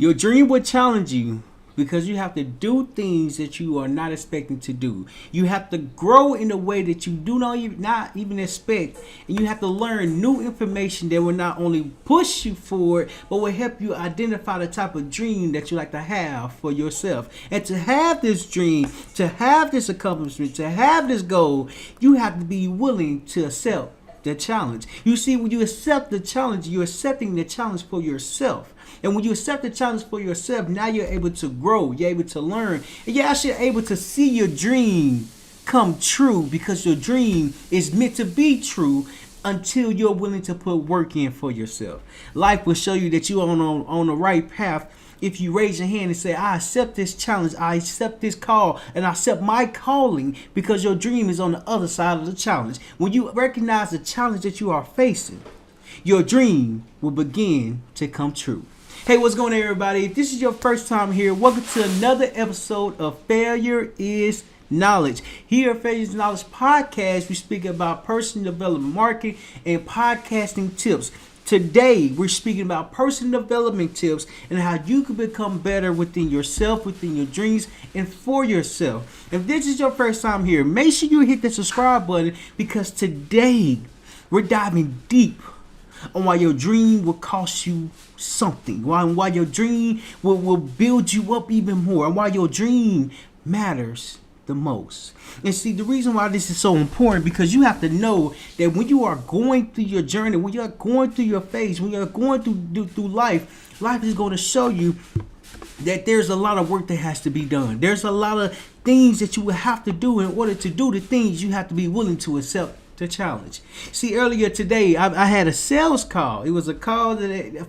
Your dream will challenge you because you have to do things that you are not expecting to do. You have to grow in a way that you do not even expect, and you have to learn new information that will not only push you forward, but will help you identify the type of dream that you like to have for yourself. And to have this dream, to have this accomplishment, to have this goal, you have to be willing to accept the challenge. You see, when you accept the challenge, you're accepting the challenge for yourself. And when you accept the challenge for yourself, now you're able to grow, you're able to learn, and you're actually able to see your dream come true, because your dream is meant to be true until you're willing to put work in for yourself. Life will show you that you're on the right path if you raise your hand and say, I accept this challenge, I accept this call, and I accept my calling, because your dream is on the other side of the challenge. When you recognize the challenge that you are facing, your dream will begin to come true. Hey, what's going on, everybody? If this is your first time here, welcome to another episode of Failure is Knowledge. Here at Failure is Knowledge podcast, we speak about personal development, marketing, and podcasting tips. Today, we're speaking about personal development tips and how you can become better within yourself, within your dreams, and for yourself. If this is your first time here, make sure you hit the subscribe button, because today we're diving deep on why your dream will cost you something, why your dream will build you up even more, and why your dream matters the most. And see, the reason why this is so important, because you have to know that when you are going through your journey, when you are going through your phase, when you are going through life is going to show you that there's a lot of work that has to be done. There's a lot of things that you will have to do. In order to do the things, you have to be willing to accept the challenge. See, earlier today, I had a sales call. It was a call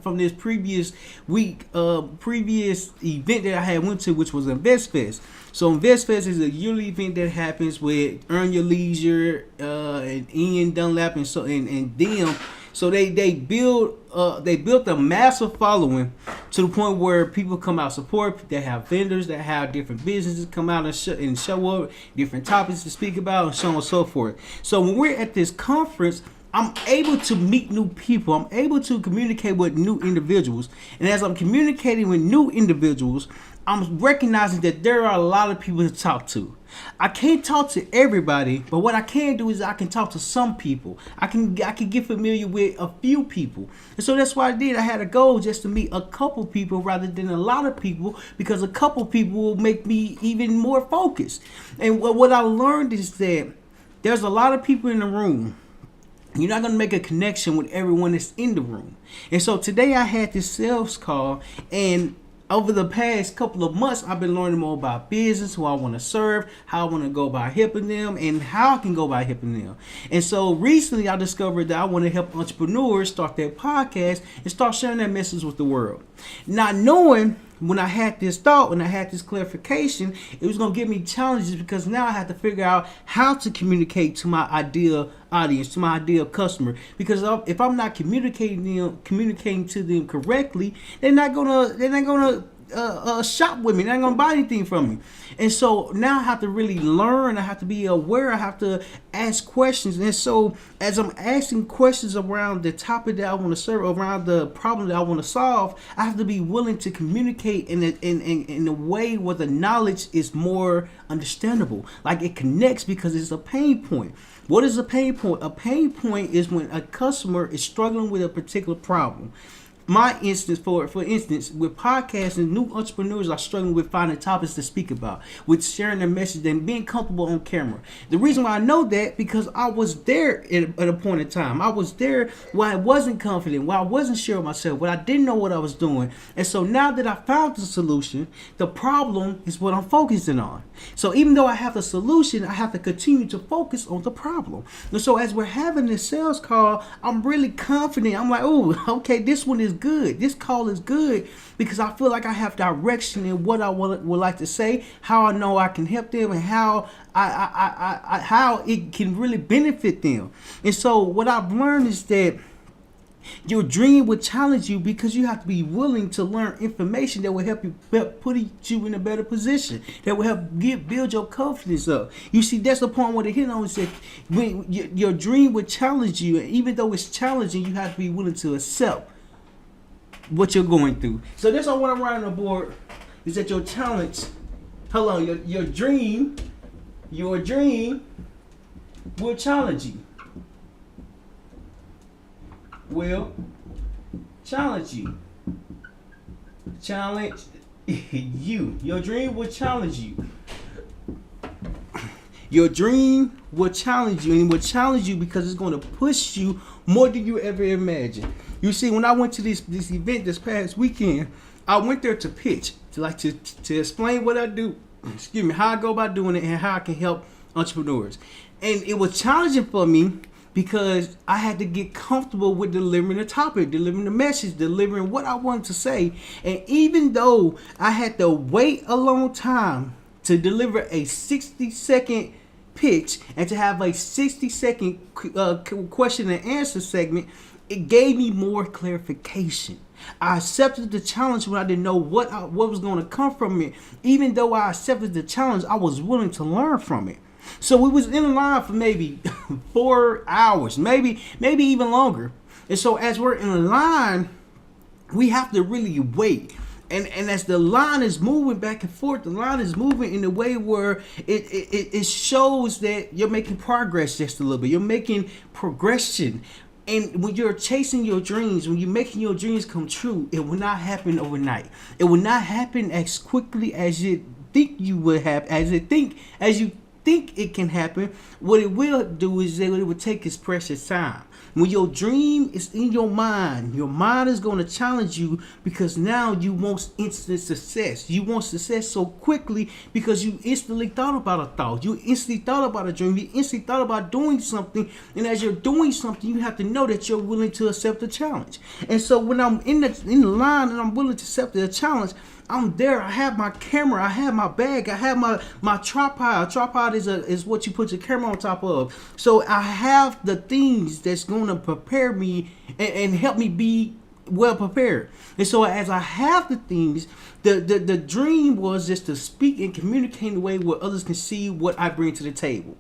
from this previous week, previous event that I had went to, which was InvestFest. So InvestFest is a yearly event that happens with Earn Your Leisure and Ian Dunlap and them. So they built a massive following to the point where people come out support. They have vendors that have different businesses come out and show up, different topics to speak about, and so on and so forth. So when we're at this conference, I'm able to meet new people. I'm able to communicate with new individuals. And as I'm communicating with new individuals, I'm recognizing that there are a lot of people to talk to. I can't talk to everybody, but what I can do is I can talk to some people. I can get familiar with a few people. And so that's what I did. I had a goal just to meet a couple people rather than a lot of people, because a couple people will make me even more focused. And what I learned is that there's a lot of people in the room. You're not going to make a connection with everyone that's in the room. And so today I had this sales call, and over the past couple of months, I've been learning more about business, who I want to serve, how I want to go about helping them, and how I can go about helping them. And so recently I discovered that I want to help entrepreneurs start their podcast and start sharing their message with the world. Not knowing, when I had this thought, when I had this clarification, it was going to give me challenges, because now I have to figure out how to communicate to my ideal audience, to my ideal customer. Because if I'm not communicating to them correctly, they're not gonna shop with me. They're not gonna buy anything from me. And so now I have to really learn. I have to be aware. I have to ask questions. And so as I'm asking questions around the topic that I want to serve, around the problem that I want to solve, I have to be willing to communicate in a way where the knowledge is more understandable. Like it connects, because it's a pain point. What is a pain point? A pain point is when a customer is struggling with a particular problem. For instance, with podcasting, new entrepreneurs are struggling with finding topics to speak about, with sharing their message and being comfortable on camera. The reason why I know that, because I was there at a point in time. I was there where I wasn't confident, where I wasn't sure of myself, where I didn't know what I was doing. And so now that I found the solution, the problem is what I'm focusing on. So even though I have the solution, I have to continue to focus on the problem. And so as we're having this sales call, I'm really confident. I'm like, oh, okay, this one is good. This call is good, because I feel like I have direction in what I would like to say, how I know I can help them, and how how it can really benefit them. And so what I've learned is that your dream will challenge you, because you have to be willing to learn information that will help you put you in a better position, that will help build your confidence up. You see, that's the point where they hit on, is that when your dream will challenge you, and even though it's challenging, you have to be willing to accept what you're going through. So that's all what I'm writing on the board is that your talents, hold on, your dream will challenge you. Will challenge you. Challenge you. Your dream will challenge you. Your dream will challenge you, and it will challenge you because it's going to push you more than you ever imagined. You see, when I went to this event this past weekend, I went there to pitch, to explain what I do, excuse me, how I go about doing it and how I can help entrepreneurs. And it was challenging for me because I had to get comfortable with delivering the topic, delivering the message, delivering what I wanted to say. And even though I had to wait a long time to deliver a 60-second pitch and to have a 60-second question and answer segment, it gave me more clarification. I accepted the challenge when I didn't know what was going to come from it. Even though I accepted the challenge, I was willing to learn from it. So we was in line for maybe 4 hours, maybe even longer. And so as we're in line, we have to really wait. And as the line is moving back and forth, the line is moving in a way where it shows that you're making progress just a little bit. You're making progression. And when you're chasing your dreams, when you're making your dreams come true, it will not happen overnight. It will not happen as quickly as you think you would have, as you think it can happen. What it will do is that it will take its precious time. When your dream is in your mind is going to challenge you because now you want instant success. You want success so quickly because you instantly thought about a thought. You instantly thought about a dream. You instantly thought about doing something. And as you're doing something, you have to know that you're willing to accept the challenge. And so when I'm in the line and I'm willing to accept the challenge, I'm there. I have my camera. I have my bag. I have my tripod. A tripod is what you put your camera on top of. So I have the things that's going to prepare me and help me be well prepared. And so as I have the things, the dream was just to speak and communicate in a way where others can see what I bring to the table.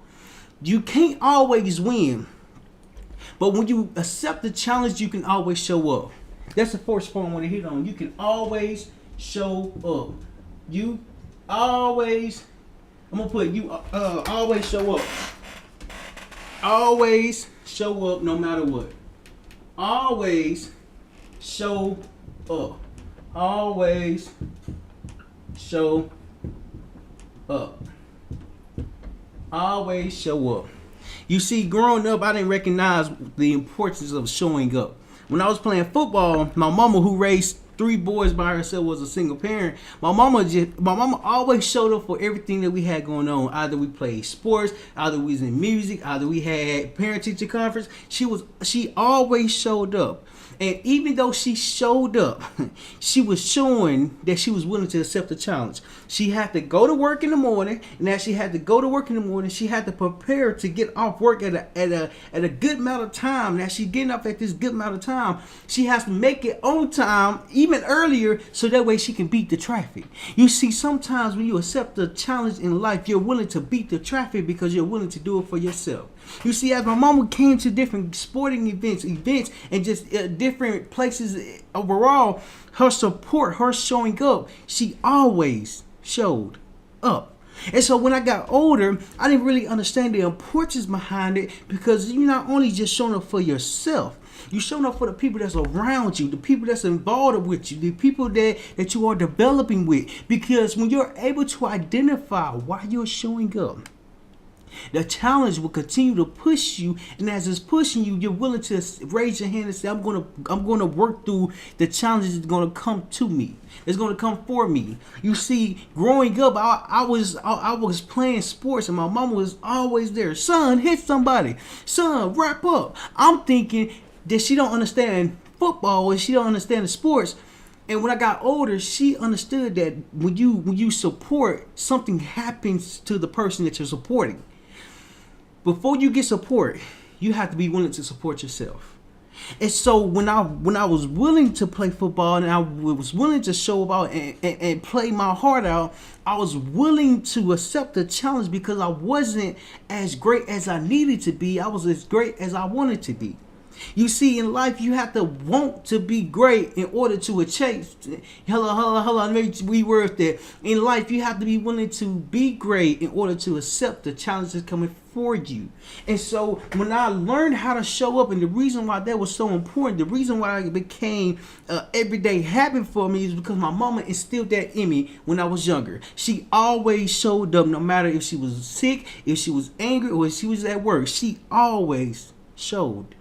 You can't always win, but when you accept the challenge, you can always show up. That's the first point I want to hit on. You can always show up. You always, I'm gonna put you always show up. Always show up no matter what. Always show up. Always show up. Always show up. You see, growing up, I didn't recognize the importance of showing up. When I was playing football, my mama, who raised 3 boys by herself, was a single parent. My mama always showed up for everything that we had going on. Either we played sports, either we was in music, either we had parent teacher conference. She always showed up. And even though she showed up, she was showing that she was willing to accept the challenge. She had to go to work in the morning, and as she had to go to work in the morning, she had to prepare to get off work at a good amount of time. And as she's getting up at this good amount of time, she has to make it on time, even earlier, so that way she can beat the traffic. You see, sometimes when you accept the challenge in life, you're willing to beat the traffic because you're willing to do it for yourself. You see, as my mama came to different sporting events, and just different places overall, her support, her showing up, she always showed up. And so when I got older, I didn't really understand the importance behind it, because you're not only just showing up for yourself, you're showing up for the people that's around you, the people that's involved with you, the people that you are developing with. Because when you're able to identify why you're showing up, the challenge will continue to push you, and as it's pushing you, you're willing to raise your hand and say, I'm gonna work through the challenges that's gonna come to me. It's gonna come for me. You see, growing up, I was playing sports, and my mama was always there. Son, hit somebody. Son, wrap up. I'm thinking that she don't understand football and she don't understand the sports. And when I got older, she understood that when you support, something happens to the person that you're supporting. Before you get support, you have to be willing to support yourself. And so when I was willing to play football, and I was willing to show up and play my heart out, I was willing to accept the challenge because I wasn't as great as I needed to be. I was as great as I wanted to be. You see, in life, you have to want to be great in order to achieve. Hello. Let me reword that. In life, you have to be willing to be great in order to accept the challenges coming for you. And so, when I learned how to show up, and the reason why that was so important, the reason why it became everyday habit for me is because my mama instilled that in me when I was younger. She always showed up, no matter if she was sick, if she was angry, or if she was at work. She always showed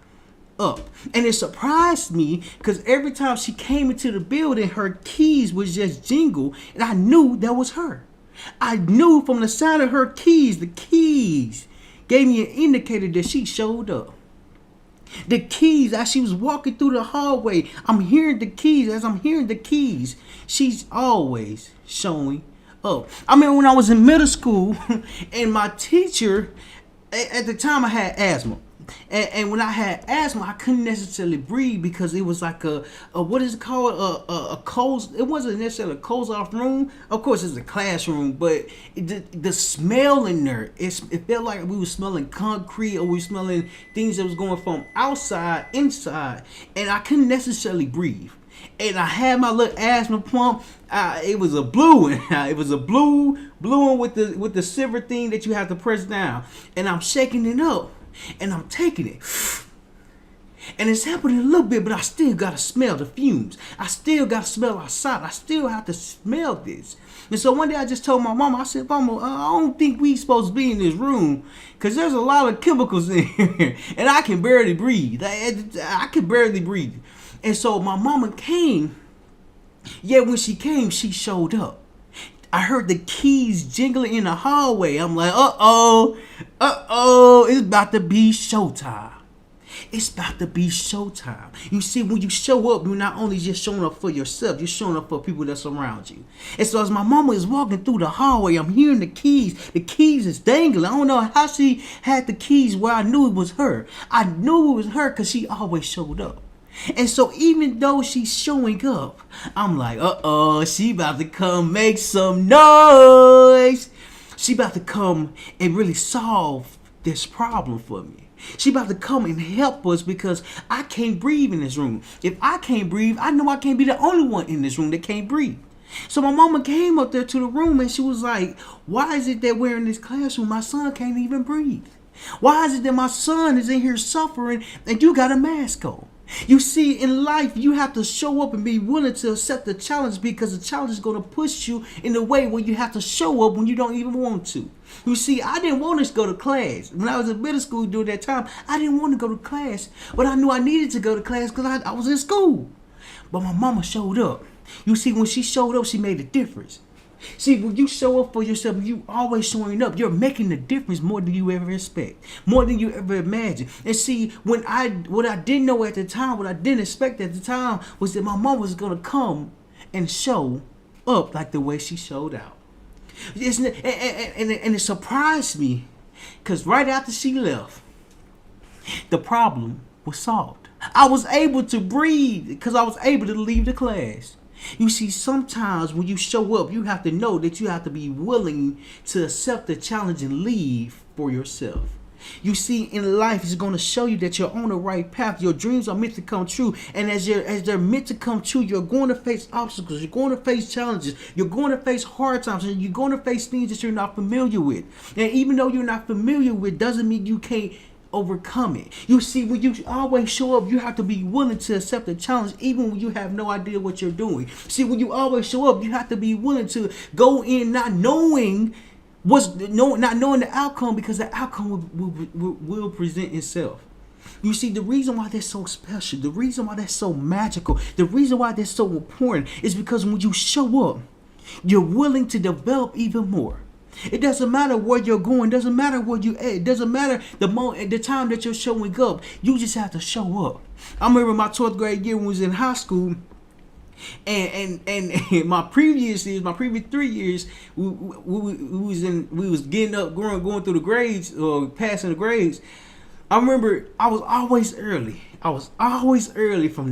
up. And it surprised me because every time she came into the building, her keys would just jingle, and I knew that was her. I knew from the sound of her keys, the keys gave me an indicator that she showed up. The keys, as she was walking through the hallway, I'm hearing the keys. As I'm hearing the keys, she's always showing up. I mean, when I was in middle school, and my teacher, at the time I had asthma. And when I had asthma, I couldn't necessarily breathe because it was like a what is it called? A closed. It wasn't necessarily a closed off room. Of course, it's a classroom, but the smell in there, it felt like we were smelling concrete, or we were smelling things that was going from outside inside, and I couldn't necessarily breathe. And I had my little asthma pump. It was a blue one. It was a blue one with the silver thing that you have to press down, and I'm shaking it up. And I'm taking it. And it's happening a little bit, but I still got to smell the fumes. I still got to smell outside. I still have to smell this. And so one day I just told my mama, I said, Mama, I don't think we supposed to be in this room because there's a lot of chemicals in here. And I can barely breathe. I can barely breathe. And so my mama came. Yet when she came, she showed up. I heard the keys jingling in the hallway. I'm like, it's about to be showtime. It's about to be showtime. You see, when you show up, you're not only just showing up for yourself, you're showing up for people that surround you. And so as my mama is walking through the hallway, I'm hearing the keys. The keys is dangling. I don't know how she had the keys where I knew it was her. I knew it was her because she always showed up. And so even though she's showing up, I'm like, she about to come make some noise. She about to come and really solve this problem for me. She about to come and help us because I can't breathe in this room. If I can't breathe, I know I can't be the only one in this room that can't breathe. So my mama came up there to the room and she was like, why is it that we're in this classroom? My son can't even breathe. Why is it that my son is in here suffering and you got a mask on? You see, in life, you have to show up and be willing to accept the challenge because the challenge is going to push you in a way where you have to show up when you don't even want to. You see, I didn't want to go to class. When I was in middle school during that time, I didn't want to go to class, but I knew I needed to go to class because I was in school. But my mama showed up. You see, when she showed up, she made a difference. See, when you show up for yourself, you always showing up. You're making a difference more than you ever expect, more than you ever imagine. And see, what I didn't know at the time, what I didn't expect at the time, was that my mom was gonna come and show up like the way she showed out. And it surprised me, because right after she left, the problem was solved. I was able to breathe because I was able to leave the class. You see, sometimes when you show up, you have to know that you have to be willing to accept the challenge and leave for yourself. You see, in life, it's going to show you that you're on the right path. Your dreams are meant to come true. And as they're meant to come true, you're going to face obstacles. You're going to face challenges. You're going to face hard times. And you're going to face things that you're not familiar with. And even though you're not familiar with, doesn't mean you can't overcome it. You see, when you always show up, you have to be willing to accept the challenge even when you have no idea what you're doing. See, when you always show up, you have to be willing to go in not knowing the outcome, because the outcome will present itself. You see, the reason why that's so special, the reason why that's so magical, the reason why that's so important is because when you show up, you're willing to develop even more. It doesn't matter where you're going. It doesn't matter where you at. It doesn't matter the time that you're showing up. You just have to show up. I remember my 12th grade year when I was in high school, and my previous 3 years, we was getting up, going through the grades or passing the grades. I remember I was always early. From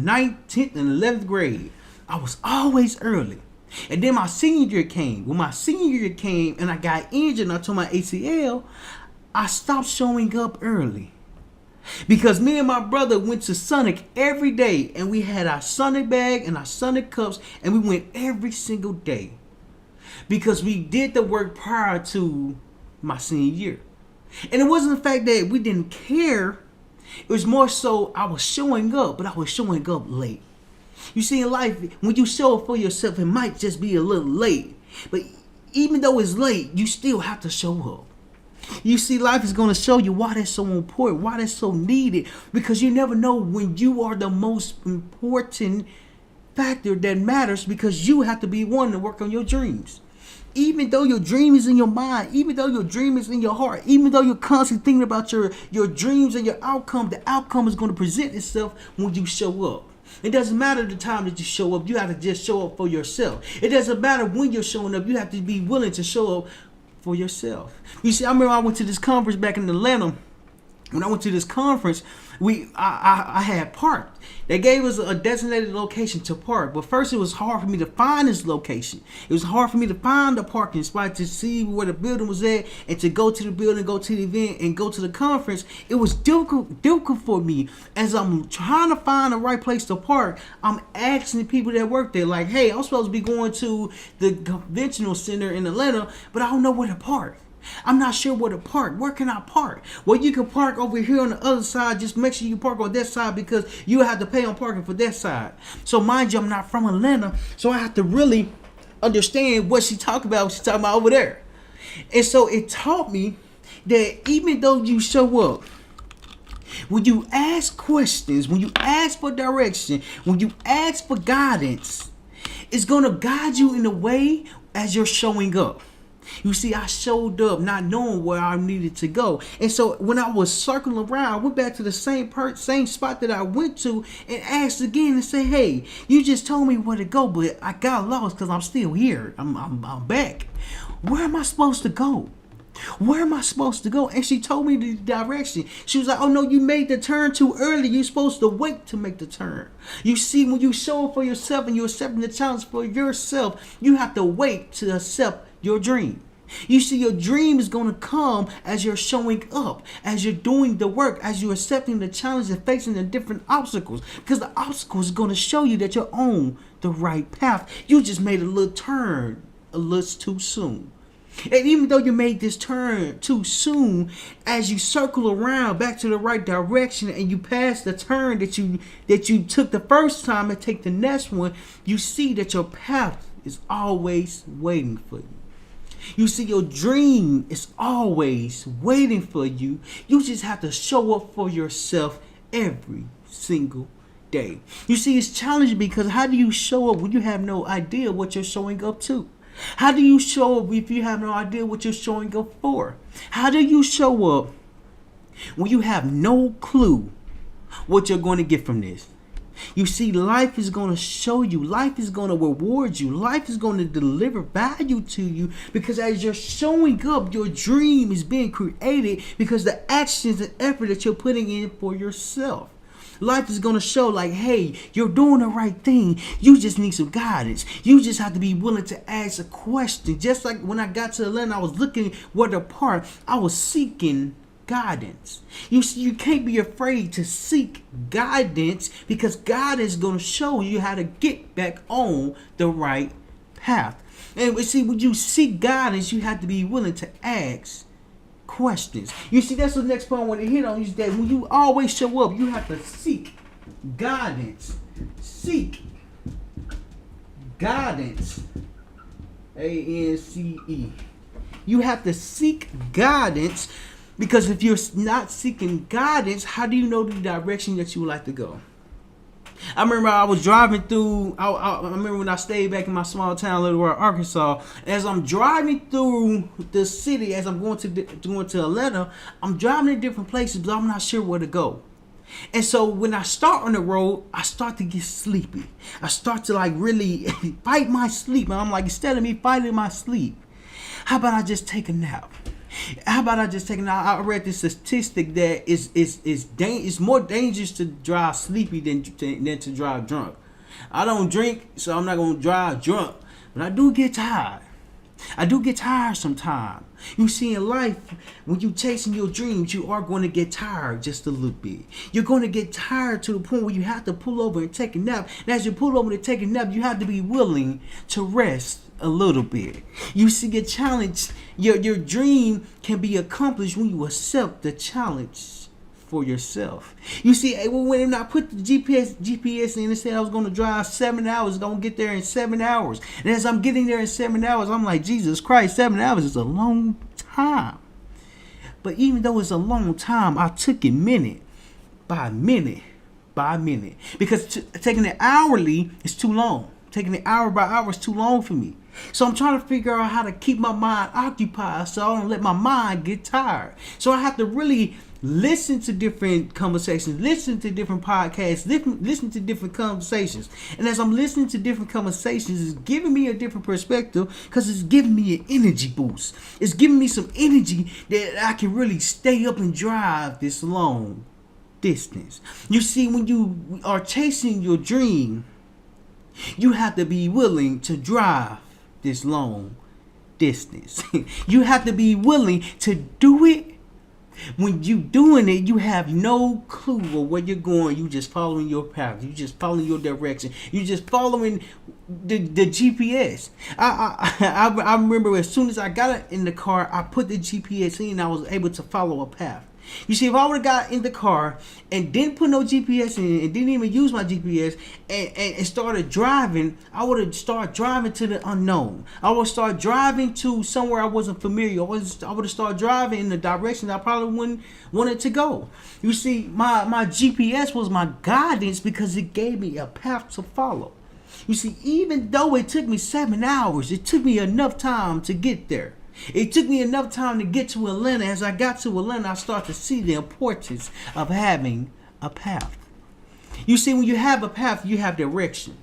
9th, 10th, and 11th grade. I was always early. And then my senior year came. When my senior year came and I got injured and I tore my ACL, I stopped showing up early. Because me and my brother went to Sonic every day, and we had our Sonic bag and our Sonic cups, and we went every single day. Because we did the work prior to my senior year. And it wasn't the fact that we didn't care. It was more so I was showing up, but I was showing up late. You see, in life, when you show up for yourself, it might just be a little late. But even though it's late, you still have to show up. You see, life is going to show you why that's so important, why that's so needed. Because you never know when you are the most important factor that matters, because you have to be one to work on your dreams. Even though your dream is in your mind, even though your dream is in your heart, even though you're constantly thinking about your dreams and your outcome, the outcome is going to present itself when you show up. It doesn't matter the time that you show up. You have to just show up for yourself. It doesn't matter when you're showing up. You have to be willing to show up for yourself. You see, I remember I went to this conference back in Atlanta. When I went to this conference, I had parked. They gave us a designated location to park. But first, it was hard for me to find this location. It was hard for me to find the parking spot to see where the building was at and to go to the building, go to the event, and go to the conference. It was difficult for me. As I'm trying to find the right place to park, I'm asking the people that work there, like, hey, I'm supposed to be going to the conventional center in Atlanta, but I don't know where to park. I'm not sure where to park. Where can I park? Well, you can park over here on the other side. Just make sure you park on that side, because you have to pay on parking for that side. So mind you, I'm not from Atlanta, so I have to really understand what she talking about. She's talking about over there. And so it taught me that even though you show up, when you ask questions, when you ask for direction, when you ask for guidance, it's going to guide you in a way as you're showing up. You see, I showed up not knowing where I needed to go. And so when I was circling around, I went back to the same spot that I went to and asked again and say, hey, you just told me where to go, but I got lost because I'm still here. I'm back. Where am I supposed to go? Where am I supposed to go? And she told me the direction. She was like, oh no, you made the turn too early. You're supposed to wait to make the turn. You see, when you show up for yourself and you're accepting the challenge for yourself, you have to wait to accept your dream. You see, your dream is going to come as you're showing up, as you're doing the work, as you're accepting the challenge and facing the different obstacles. Because the obstacles are going to show you that you're on the right path. You just made a little turn a little too soon. And even though you made this turn too soon, as you circle around back to the right direction and you pass the turn that you took the first time and take the next one, you see that your path is always waiting for you. You see, your dream is always waiting for you. You just have to show up for yourself every single day. You see, it's challenging because how do you show up when you have no idea what you're showing up to? How do you show up if you have no idea what you're showing up for? How do you show up when you have no clue what you're going to get from this? You see, life is going to show you. Life is going to reward you. Life is going to deliver value to you, because as you're showing up, your dream is being created because the actions and effort that you're putting in for yourself. Life is going to show like, hey, you're doing the right thing. You just need some guidance. You just have to be willing to ask a question. Just like when I got to Atlanta, I was looking where to park. I was seeking guidance. You see, you can't be afraid to seek guidance, because God is going to show you how to get back on the right path. And we see, when you seek guidance, you have to be willing to ask questions. You see, that's the next point I want to hit on, is that when you always show up, you have to seek guidance. Seek guidance. A-N-C-E. You have to seek guidance, because if you're not seeking guidance, how do you know the direction that you would like to go? I remember I was driving through, I remember when I stayed back in my small town, Little Rock, Arkansas. As I'm driving through the city, as I'm going to Atlanta, I'm driving to different places, but I'm not sure where to go. And so when I start on the road, I start to get sleepy. I start to like really fight my sleep. And I'm like, instead of me fighting my sleep, how about I just take a nap? How about I just take a nap? I read this statistic that it's more dangerous to drive sleepy than to drive drunk. I don't drink, so I'm not going to drive drunk. But I do get tired. I do get tired sometimes. You see, in life, when you chasing your dreams, you are going to get tired just a little bit. You're going to get tired to the point where you have to pull over and take a nap. And as you pull over to take a nap, you have to be willing to rest a little bit. You see, your challenge, your dream can be accomplished when you accept the challenge for yourself. You see, when I put the GPS in and said I was going to drive 7 hours, going to get there in 7 hours. And as I'm getting there in 7 hours, I'm like, Jesus Christ, 7 hours is a long time. But even though it's a long time, I took it minute by minute by minute. Because taking it hourly is too long. Taking it hour by hour is too long for me. So I'm trying to figure out how to keep my mind occupied so I don't let my mind get tired. So I have to really listen to different conversations, listen to different podcasts, listen to different conversations. And as I'm listening to different conversations, it's giving me a different perspective because it's giving me an energy boost. It's giving me some energy that I can really stay up and drive this long distance. You see, when you are chasing your dream, you have to be willing to drive this long distance. You have to be willing to do it. When you doing it, you have no clue of where you're going. You just following your path. You just following your direction. You just following the GPS. I remember as soon as I got in the car, I put the GPS in. I was able to follow a path. You see, if I would have got in the car and didn't put no GPS in and didn't even use my GPS and started driving, I would have started driving to the unknown. I would start driving to somewhere I wasn't familiar. I would have started driving in the direction I probably wouldn't wanted to go. You see, my GPS was my guidance because it gave me a path to follow. You see, even though it took me 7 hours, it took me enough time to get there. It took me enough time to get to Atlanta. As I got to Atlanta, I started to see the importance of having a path. You see, when you have a path, you have direction.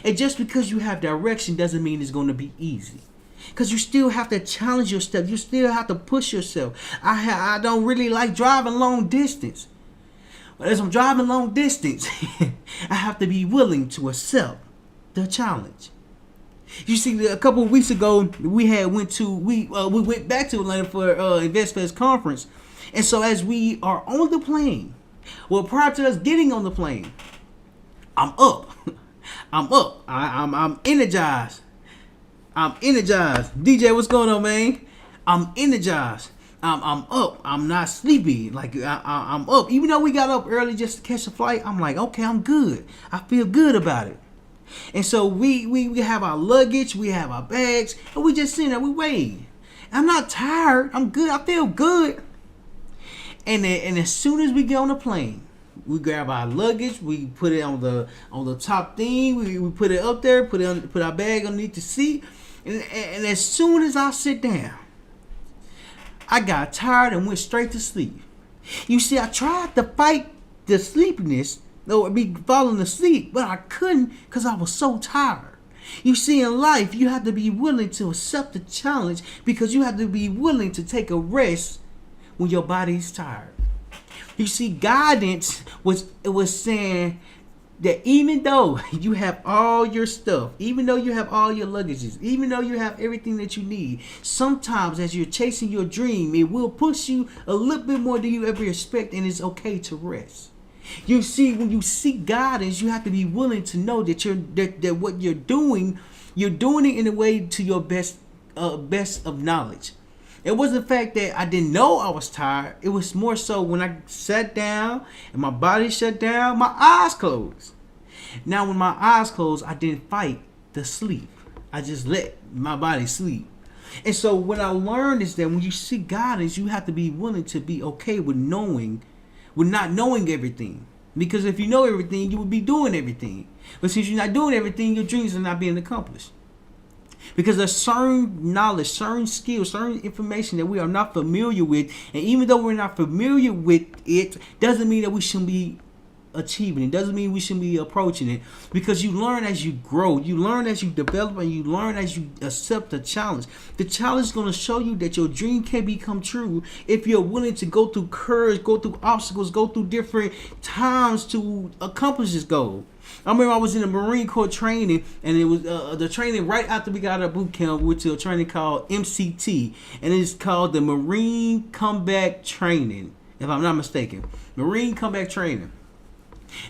And just because you have direction doesn't mean it's going to be easy. Because you still have to challenge yourself. You still have to push yourself. I don't really like driving long distance. But as I'm driving long distance, I have to be willing to accept the challenge. You see, a couple of weeks ago, we went back to Atlanta for InvestFest conference, and so as we are on the plane, well, prior to us getting on the plane, I'm up, I'm energized, DJ, what's going on, man? I'm energized. I'm up. I'm not sleepy. Like I'm up. Even though we got up early just to catch a flight, I'm like, okay, I'm good. I feel good about it. And so we have our luggage, we have our bags, and we just sitting there, we wait. I'm not tired. I'm good. I feel good. And as soon as we get on the plane, we grab our luggage, we put it on the top thing, we put it up there, put our bag underneath the seat, and as soon as I sit down, I got tired and went straight to sleep. You see, I tried to fight the sleepiness, or be falling asleep, but I couldn't because I was so tired. You see, in life, you have to be willing to accept the challenge because you have to be willing to take a rest when your body's tired. You see, guidance was saying that even though you have all your stuff, even though you have all your luggages, even though you have everything that you need, sometimes as you're chasing your dream, it will push you a little bit more than you ever expect, and it's okay to rest. You see, when you seek guidance, you have to be willing to know that that what you're doing it in a way to your best of knowledge. It wasn't the fact that I didn't know I was tired. It was more so when I sat down and my body shut down, my eyes closed. Now, when my eyes closed, I didn't fight the sleep. I just let my body sleep. And so what I learned is that when you seek guidance, you have to be willing to be okay with not knowing everything. Because if you know everything, you would be doing everything. But since you're not doing everything, your dreams are not being accomplished. Because there's certain knowledge, certain skills, certain information that we are not familiar with. And even though we're not familiar with it, doesn't mean that we shouldn't be achieving it. Doesn't mean we shouldn't be approaching it. Because you learn as you grow. You learn as you develop, and you learn as you accept the challenge. The challenge is going to show you that your dream can become true if you're willing to go through courage, go through obstacles, go through different times to accomplish this goal. I remember I was in the Marine Corps training, and it was the training right after we got out of boot camp. We went to a training called MCT, and it's called the Marine Comeback Training, if I'm not mistaken. Marine Comeback Training.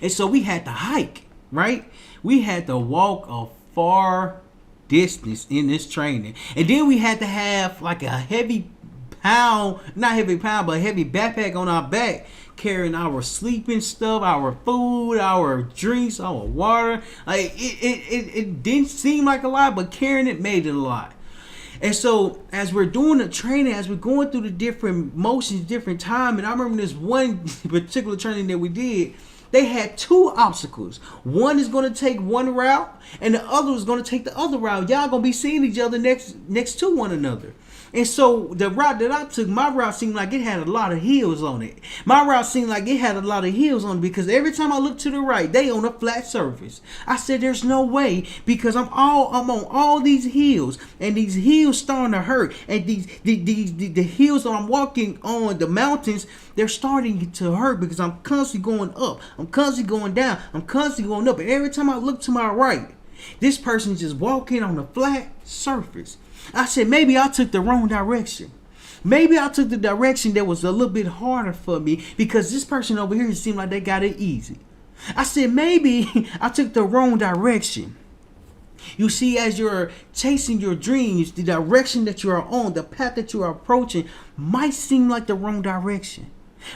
And so we had to hike, right? We had to walk a far distance in this training. And then we had to have like a heavy pound, not heavy pound, but a heavy backpack on our back, carrying our sleeping stuff, our food, our drinks, our water. Like it didn't seem like a lot, but carrying it made it a lot. And so as we're doing the training, as we're going through the different motions, different time, and I remember this one particular training that we did, they had two obstacles. One is going to take one route, and the other is going to take the other route. Y'all going to be seeing each other next to one another. And so the route that I took, my route seemed like it had a lot of hills on it. My route seemed like it had a lot of hills on it because every time I looked to the right, they on a flat surface. I said, there's no way, because I'm on all these hills, and these hills starting to hurt. And the hills that I'm walking on, the mountains, they're starting to hurt because I'm constantly going up. I'm constantly going down. I'm constantly going up. And every time I look to my right, this person is just walking on a flat surface. I said, maybe I took the wrong direction. Maybe I took the direction that was a little bit harder for me because this person over here seemed like they got it easy. I said, maybe I took the wrong direction. You see, as you're chasing your dreams, the direction that you are on, the path that you are approaching might seem like the wrong direction.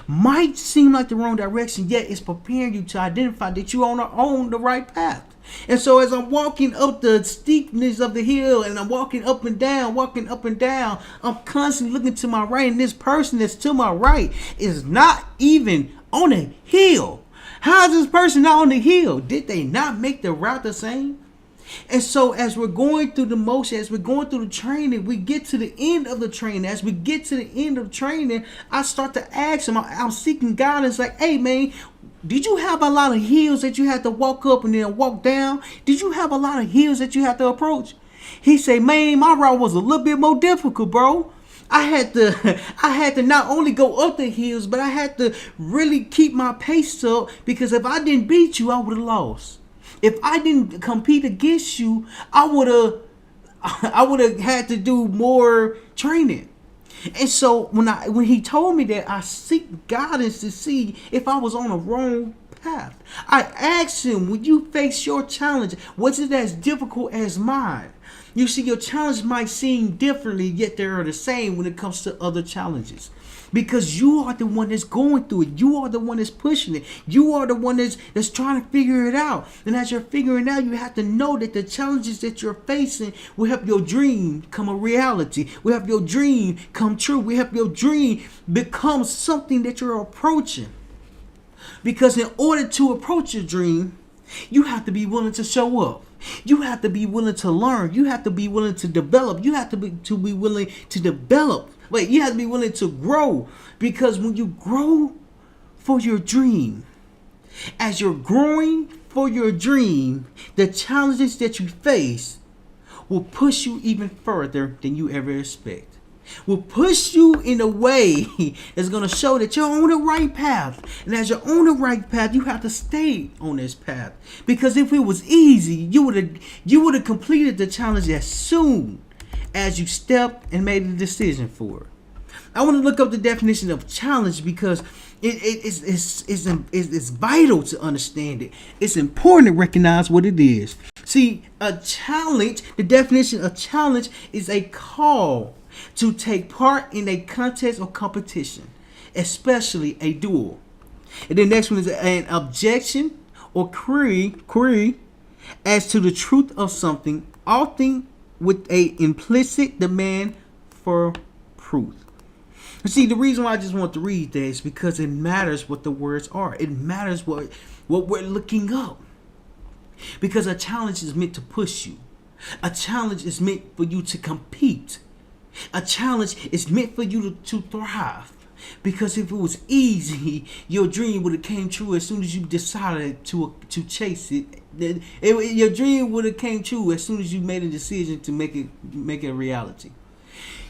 Might seem like the wrong direction, yet it's preparing you to identify that you're on the right path. And so as I'm walking up the steepness of the hill, and I'm walking up and down, I'm constantly looking to my right, and this person that's to my right is not even on a hill. How is this person not on the hill? Did they not make the route the same? And so as we're going through the motion, as we're going through the training, we get to the end of the training. As we get to the end of training, I start to ask him, I'm seeking guidance like, hey man, did you have a lot of hills that you had to walk up and then walk down? Did you have a lot of hills that you had to approach? He said, man, my route was a little bit more difficult, bro. I had to not only go up the hills, but I had to really keep my pace up, because if I didn't beat you, I would have lost. If I didn't compete against you, I would have had to do more training. And so when he told me that, I seek guidance to see if I was on the wrong path. I asked him, when you face your challenge, was it as difficult as mine? You see, your challenge might seem differently, yet they are the same when it comes to other challenges. Because you are the one that's going through it. You are the one that's pushing it. You are the one that's trying to figure it out. And as you're figuring it out, you have to know that the challenges that you're facing will help your dream come a reality. Will help your dream come true. Will help your dream become something that you're approaching. Because in order to approach your dream, you have to be willing to show up. You have to be willing to learn. You have to be willing to develop. You have to be willing to develop. You have to be willing to grow. Because when you grow for your dream, as you're growing for your dream, the challenges that you face will push you even further than you ever expect. Will push you in a way that's going to show that you're on the right path. And as you're on the right path, you have to stay on this path. Because if it was easy, you would have completed the challenge as soon as you stepped and made a decision for it. I want to look up the definition of challenge because it's vital to understand it. It's important to recognize what it is. See, a challenge, the definition of challenge is a call to take part in a contest or competition, especially a duel. And the next one is an objection or query as to the truth of something, often with a implicit demand for proof. You see, the reason why I just want to read that is because it matters what the words are. It matters what we're looking up. Because a challenge is meant to push you. A challenge is meant for you to compete. A challenge is meant for you to thrive. Because if it was easy, your dream would have came true as soon as you decided to chase it. Your dream would have came true as soon as you made a decision to make it a reality.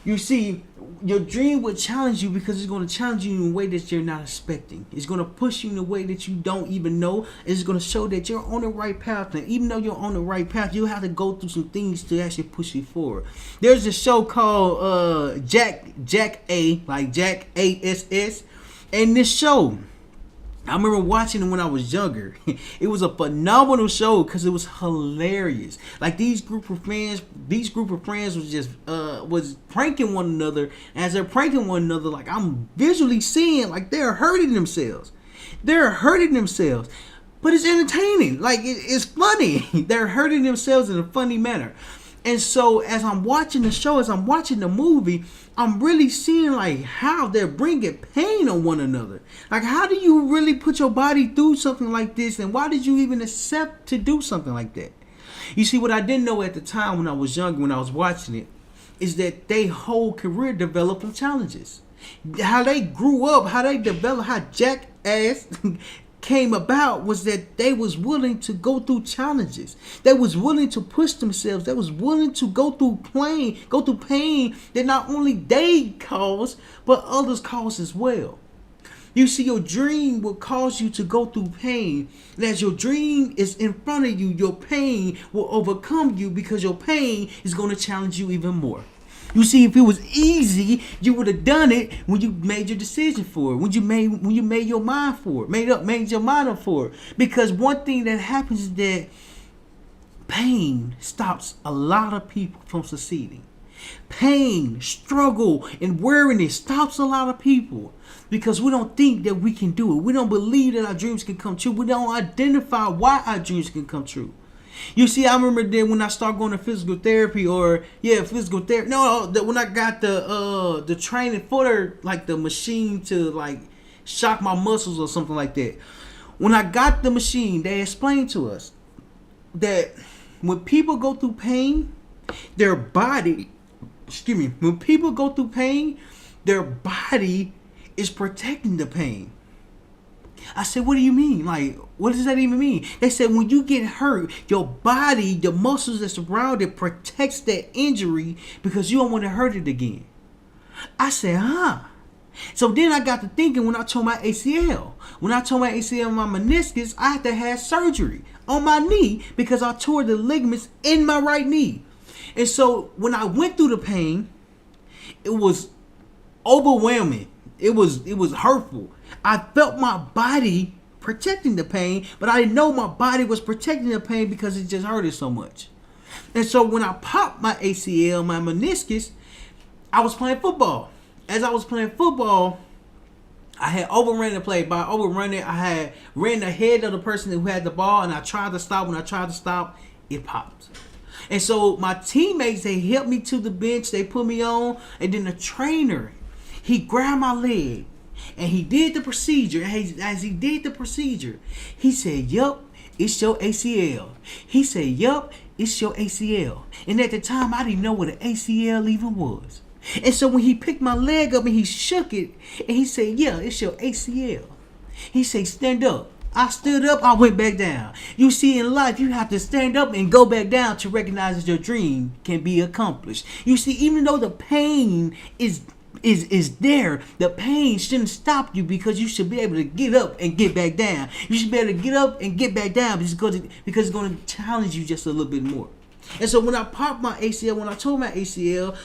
You see, your dream will challenge you because it's going to challenge you in a way that you're not expecting. It's going to push you in a way that you don't even know. It's going to show that you're on the right path. And even though you're on the right path, you have to go through some things to actually push you forward. There's a show called Jack A, like Jack ASS. And this show, I remember watching it when I was younger. It was a phenomenal show because it was hilarious. Like these group of friends was just was pranking one another. As they're pranking one another, like I'm visually seeing, like they're hurting themselves. But it's entertaining. Like it's funny. They're hurting themselves in a funny manner. And so as I'm watching the show, as I'm watching the movie, I'm really seeing like how they're bringing pain on one another. Like how do you really put your body through something like this, and why did you even accept to do something like that? You see, what I didn't know at the time when I was younger, when I was watching it, is that their whole career developed from challenges. How they grew up, how they developed, how Jackass came about was that they was willing to go through challenges. They was willing to push themselves. They was willing to go through pain that not only they caused, but others caused as well. You see, your dream will cause you to go through pain. And as your dream is in front of you, your pain will overcome you because your pain is going to challenge you even more. You see, if it was easy, you would have done it when you made your decision for it. When you made your mind for it, made your mind up for it. Because one thing that happens is that pain stops a lot of people from succeeding. Pain, struggle, and weariness stops a lot of people because we don't think that we can do it. We don't believe that our dreams can come true. We don't identify why our dreams can come true. You see, I remember then when I started going to physical therapy, when I got the training for like the machine to like shock my muscles or something like that. When I got the machine, they explained to us that when people go through pain, their body is protecting the pain. I said, what do you mean? Like, what does that even mean? They said, when you get hurt, your body, the muscles that surround it protects that injury because you don't want to hurt it again. I said, huh? So then I got to thinking when I tore my ACL. When I tore my ACL and my meniscus, I had to have surgery on my knee because I tore the ligaments in my right knee. And so when I went through the pain, it was overwhelming. It was hurtful. I felt my body protecting the pain, but I didn't know my body was protecting the pain because it just hurted so much. And so when I popped my ACL, my meniscus, I was playing football. As I was playing football, I had overrun the play. By overrunning, I had ran ahead of the person who had the ball, and I tried to stop. When I tried to stop, it popped. And so my teammates, they helped me to the bench. They put me on, and then the trainer, he grabbed my leg. And he did the procedure. As he did the procedure, he said, yup, it's your ACL. He said, yup, it's your ACL. And at the time, I didn't know what an ACL even was. And so when he picked my leg up and he shook it, and he said, yeah, it's your ACL. He said, stand up. I stood up, I went back down. You see, in life, you have to stand up and go back down to recognize that your dream can be accomplished. You see, even though the pain is there, the pain shouldn't stop you because you should be able to get up and get back down. You should be able to get up and get back down because it's going to challenge you just a little bit more. And so when I popped my ACL, when I tore my ACL,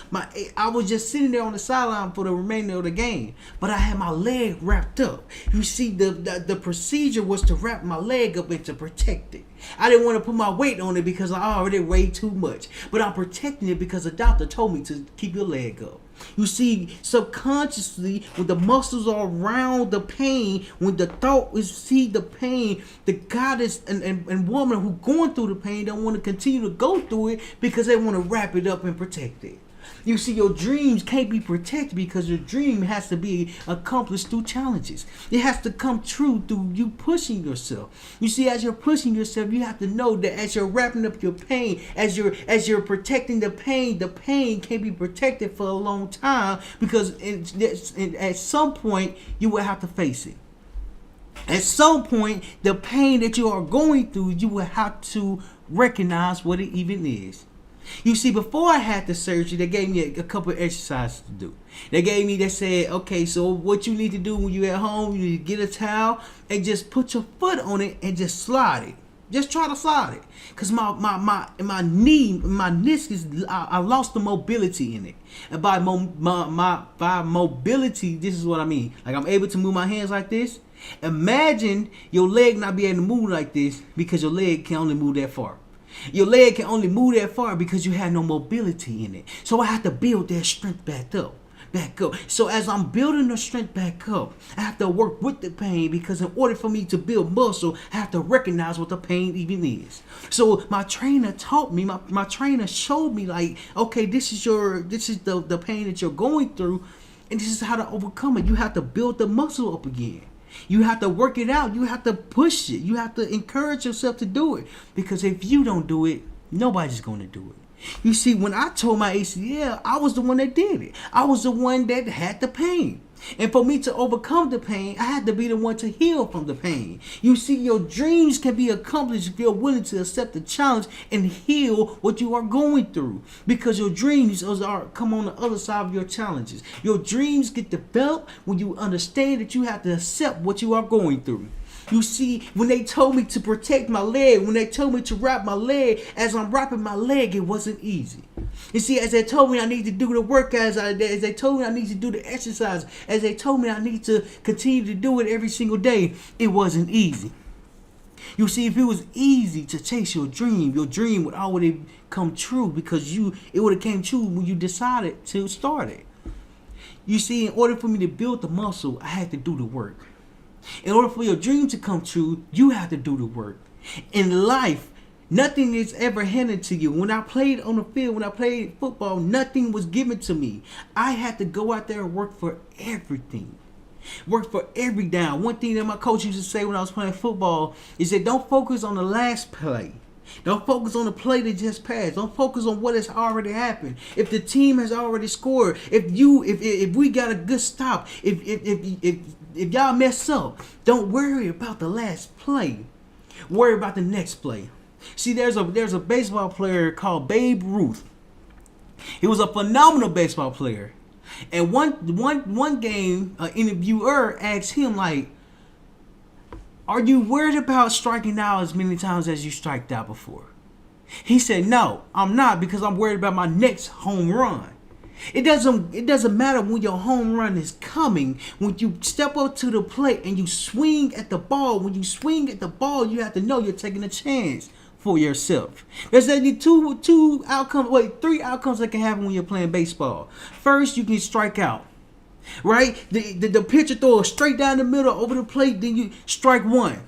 I was just sitting there on the sideline for the remainder of the game. But I had my leg wrapped up. You see, the procedure was to wrap my leg up and to protect it. I didn't want to put my weight on it because I already weighed too much. But I'm protecting it because the doctor told me to keep your leg up. You see, subconsciously, when the muscles are around the pain, when the thought is see the pain, the goddess and woman who going through the pain don't want to continue to go through it because they want to wrap it up and protect it. You see, your dreams can't be protected because your dream has to be accomplished through challenges. It has to come true through you pushing yourself. You see, as you're pushing yourself, you have to know that as you're wrapping up your pain, as you're protecting the pain can't be protected for a long time because at some point you will have to face it. At some point, the pain that you are going through, you will have to recognize what it even is. You see, before I had the surgery, they gave me a couple of exercises to do. They said, okay, so what you need to do when you're at home, you need to get a towel and just put your foot on it and just slide it. Just try to slide it. Because my knee, my meniscus, I lost the mobility in it. And by mobility, this is what I mean. Like, I'm able to move my hands like this. Imagine your leg not being able to move like this because your leg can only move that far. Your leg can only move that far because you have no mobility in it. So I have to build that strength back up. So as I'm building the strength back up, I have to work with the pain, because in order for me to build muscle, I have to recognize what the pain even is. So my trainer taught me, my trainer showed me, like, okay, this is the pain that you're going through, and this is how to overcome it. You have to build the muscle up again. You have to work it out. You have to push it. You have to encourage yourself to do it, because if you don't do it, nobody's going to do it. You see, when I tore my ACL, I was the one that did it. I was the one that had the pain. And for me to overcome the pain, I had to be the one to heal from the pain. You see, your dreams can be accomplished if you're willing to accept the challenge and heal what you are going through. Because your dreams come on the other side of your challenges. Your dreams get developed when you understand that you have to accept what you are going through. You see, when they told me to protect my leg, when they told me to wrap my leg, as I'm wrapping my leg, it wasn't easy. You see, as they told me I need to do the workouts, as they told me I need to do the exercise, as they told me I need to continue to do it every single day, it wasn't easy. You see, if it was easy to chase your dream would already come true, because it would have came true when you decided to start it. You see, in order for me to build the muscle, I had to do the work. In order for your dream to come true, you have to do the work. In life, nothing is ever handed to you. When I played on the field, when I played football, nothing was given to me. I had to go out there and work for everything. Work for every down. One thing that my coach used to say when I was playing football is that don't focus on the last play. Don't focus on the play that just passed. Don't focus on what has already happened. If the team has already scored, if we got a good stop, if y'all mess up, don't worry about the last play. Worry about the next play. See, there's a baseball player called Babe Ruth. He was a phenomenal baseball player. And one game, an interviewer asked him, like, are you worried about striking out as many times as you striked out before? He said, no, I'm not, because I'm worried about my next home run. It doesn't matter when your home run is coming. When you step up to the plate and you swing at the ball, when you swing at the ball, you have to know you're taking a chance for yourself. There's only three outcomes that can happen when you're playing baseball. First, you can strike out. Right? The pitcher throws straight down the middle over the plate, then you strike one.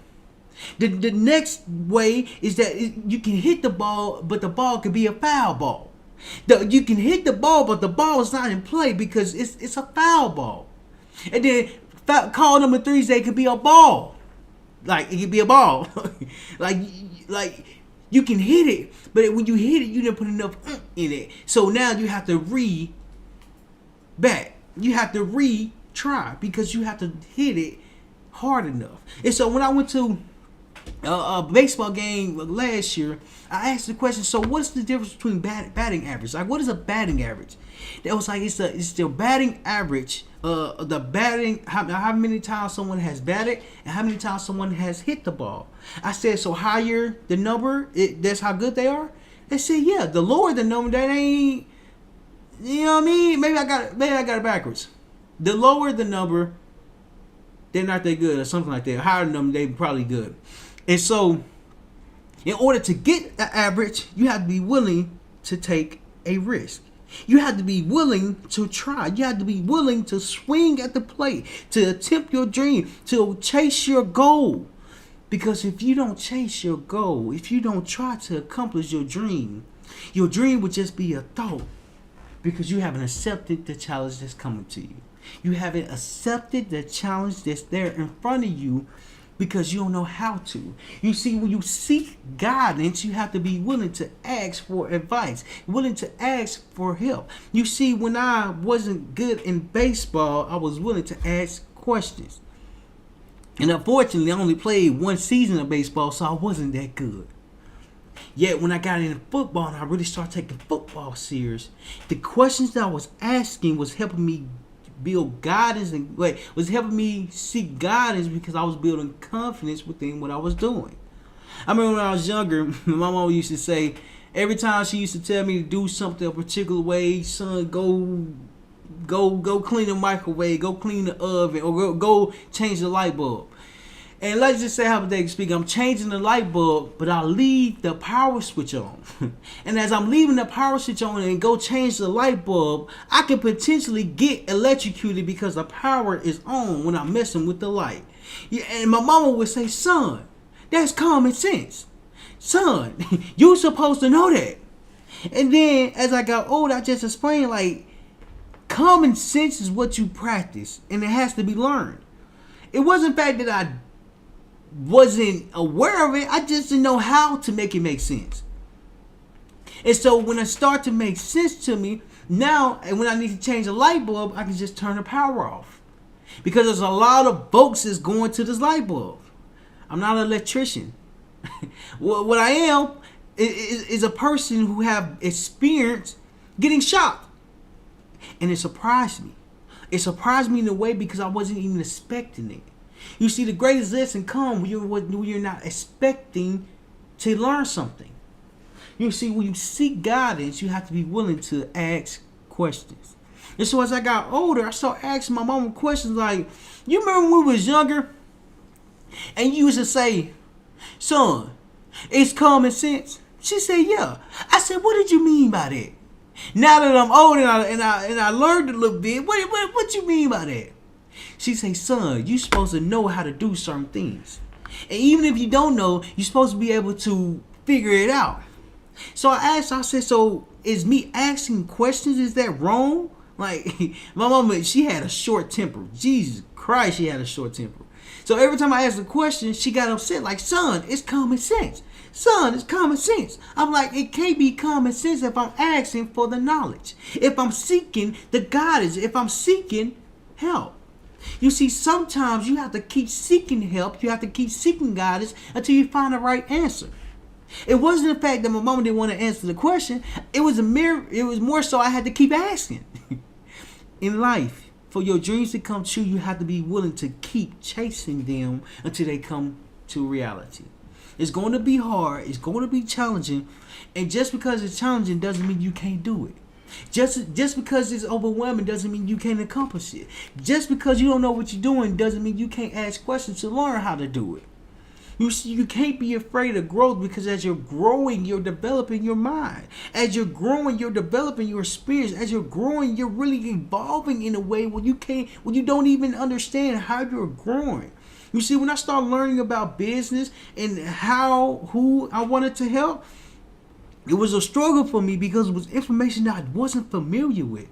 The next way is that you can hit the ball, but the ball could be a foul ball. You can hit the ball, but the ball is not in play because it's a foul ball. And then call number 3 is that it could be a ball. Like, it could be a ball. like you can hit it, but when you hit it, you didn't put enough in it. So now you have to You have to retry because you have to hit it hard enough. And so when I went to a baseball game last year, I asked the question, so what's the difference between batting average? Like, what is a batting average? That was like, it's the batting average, how many times someone has batted and how many times someone has hit the ball. I said, so higher the number, that's how good they are? They said, yeah, the lower the number, that ain't, you know what I mean? Maybe I got it backwards. The lower the number, they're not that good or something like that. Higher the number, they're probably good. And so, in order to get an average, you have to be willing to take a risk. You have to be willing to try. You have to be willing to swing at the plate, to attempt your dream, to chase your goal. Because if you don't chase your goal, if you don't try to accomplish your dream would just be a thought. Because you haven't accepted the challenge that's coming to you. You haven't accepted the challenge that's there in front of you because you don't know how to. You see, when you seek guidance, you have to be willing to ask for advice, willing to ask for help. You see, when I wasn't good in baseball, I was willing to ask questions. And unfortunately, I only played one season of baseball, so I wasn't that good. Yet when I got into football and I really started taking football serious, the questions that I was asking was helping me build guidance and was helping me seek guidance because I was building confidence within what I was doing. I remember when I was younger, my mom used to say, every time she used to tell me to do something a particular way, son, go clean the microwave, go clean the oven, or go change the light bulb. And let's just say, hypothetically speaking, I'm changing the light bulb, but I leave the power switch on. And as I'm leaving the power switch on and go change the light bulb, I could potentially get electrocuted because the power is on when I'm messing with the light. Yeah, and my mama would say, son, that's common sense. Son, you're supposed to know that. And then as I got older, I just explained, like, common sense is what you practice, and it has to be learned. It wasn't the fact that I wasn't aware of it, I just didn't know how to make it make sense. And so when it started to make sense to me, now, and when I need to change a light bulb, I can just turn the power off. Because there's a lot of volts that's going to this light bulb. I'm not an electrician. What I am is a person who have experience getting shocked. And it surprised me. It surprised me in a way because I wasn't even expecting it. You see, the greatest lesson comes when you're not expecting to learn something. You see, when you seek guidance, you have to be willing to ask questions. And so as I got older, I started asking my mama questions like, you remember when we was younger? And you used to say, son, it's common sense. She said, yeah. I said, what did you mean by that? Now that I'm old and I learned a little bit, what you mean by that? She say, son, you supposed to know how to do certain things. And even if you don't know, you're supposed to be able to figure it out. So I said, so is me asking questions, is that wrong? Like, my mama, she had a short temper. Jesus Christ, she had a short temper. So every time I asked a question, she got upset. Like, son, it's common sense. Son, it's common sense. I'm like, it can't be common sense if I'm asking for the knowledge. If I'm seeking the guidance. If I'm seeking help. You see, sometimes you have to keep seeking help. You have to keep seeking guidance until you find the right answer. It wasn't the fact that my mama didn't want to answer the question. It was more so I had to keep asking. In life, for your dreams to come true, you have to be willing to keep chasing them until they come to reality. It's going to be hard. It's going to be challenging. And just because it's challenging doesn't mean you can't do it. Just because it's overwhelming doesn't mean you can't accomplish it. Just because you don't know what you're doing doesn't mean you can't ask questions to learn how to do it. You see, you can't be afraid of growth because as you're growing, you're developing your mind. As you're growing, you're developing your experience. As you're growing, you're really evolving in a way where you don't even understand how you're growing. You see, when I started learning about business and who I wanted to help, it was a struggle for me because it was information that I wasn't familiar with.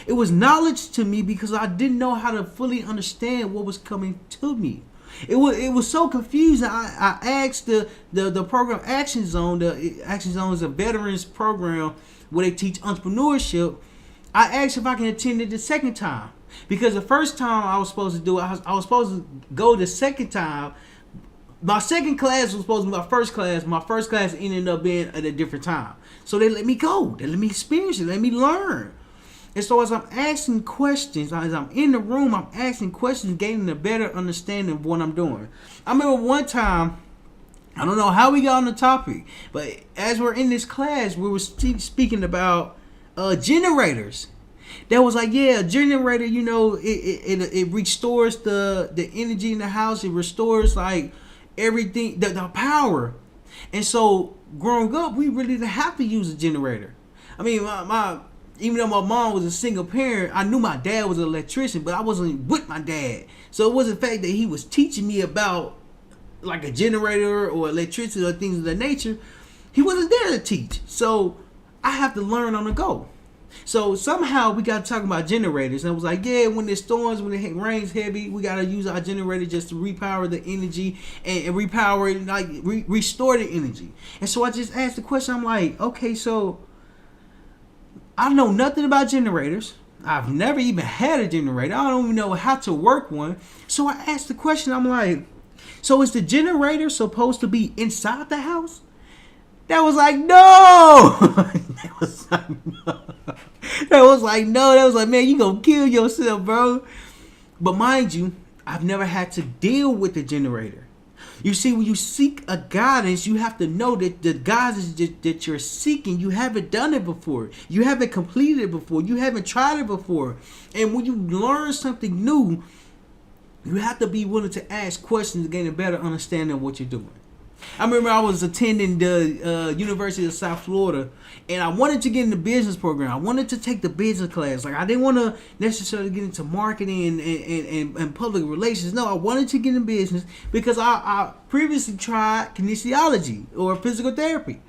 It was knowledge to me because I didn't know how to fully understand what was coming to me. It was so confusing. I asked the program Action Zone. The Action Zone is a veterans program where they teach entrepreneurship. I asked if I can attend it the second time because the first time I was supposed to do it, I was supposed to go the second time. My second class was supposed to be my first class. My first class ended up being at a different time. So they let me go. They let me experience it. They let me learn. And so as I'm asking questions, as I'm in the room, I'm asking questions, gaining a better understanding of what I'm doing. I remember one time, I don't know how we got on the topic, but as we're in this class, we were speaking about generators. That was like, yeah, a generator, you know, it restores the energy in the house. It restores like everything, the power. And so growing up, we really didn't have to use a generator. I mean, even though my mom was a single parent, I knew my dad was an electrician, but I wasn't with my dad. So it wasn't the fact that he was teaching me about like a generator or electricity or things of that nature. He wasn't there to teach. So I have to learn on the go. So somehow we got talking about generators. And I was like, yeah, when there's storms, when it rains heavy, we got to use our generator just to repower the energy and repower it, like restore the energy. And so I just asked the question. I'm like, okay, so I know nothing about generators. I've never even had a generator. I don't even know how to work one. So I asked the question. I'm like, so is the generator supposed to be inside the house? That was like, no. That was like, no. That was like, no. That was like, man, you gonna kill yourself, bro. But mind you, I've never had to deal with the generator. You see, when you seek a guidance, you have to know that the guidance that you're seeking, you haven't done it before. You haven't completed it before. You haven't tried it before. And when you learn something new, you have to be willing to ask questions to gain a better understanding of what you're doing. I remember I was attending the University of South Florida, and I wanted to get in the business program. I wanted to take the business class. Like, I didn't want to necessarily get into marketing and public relations. No, I wanted to get in business because I previously tried kinesiology or physical therapy.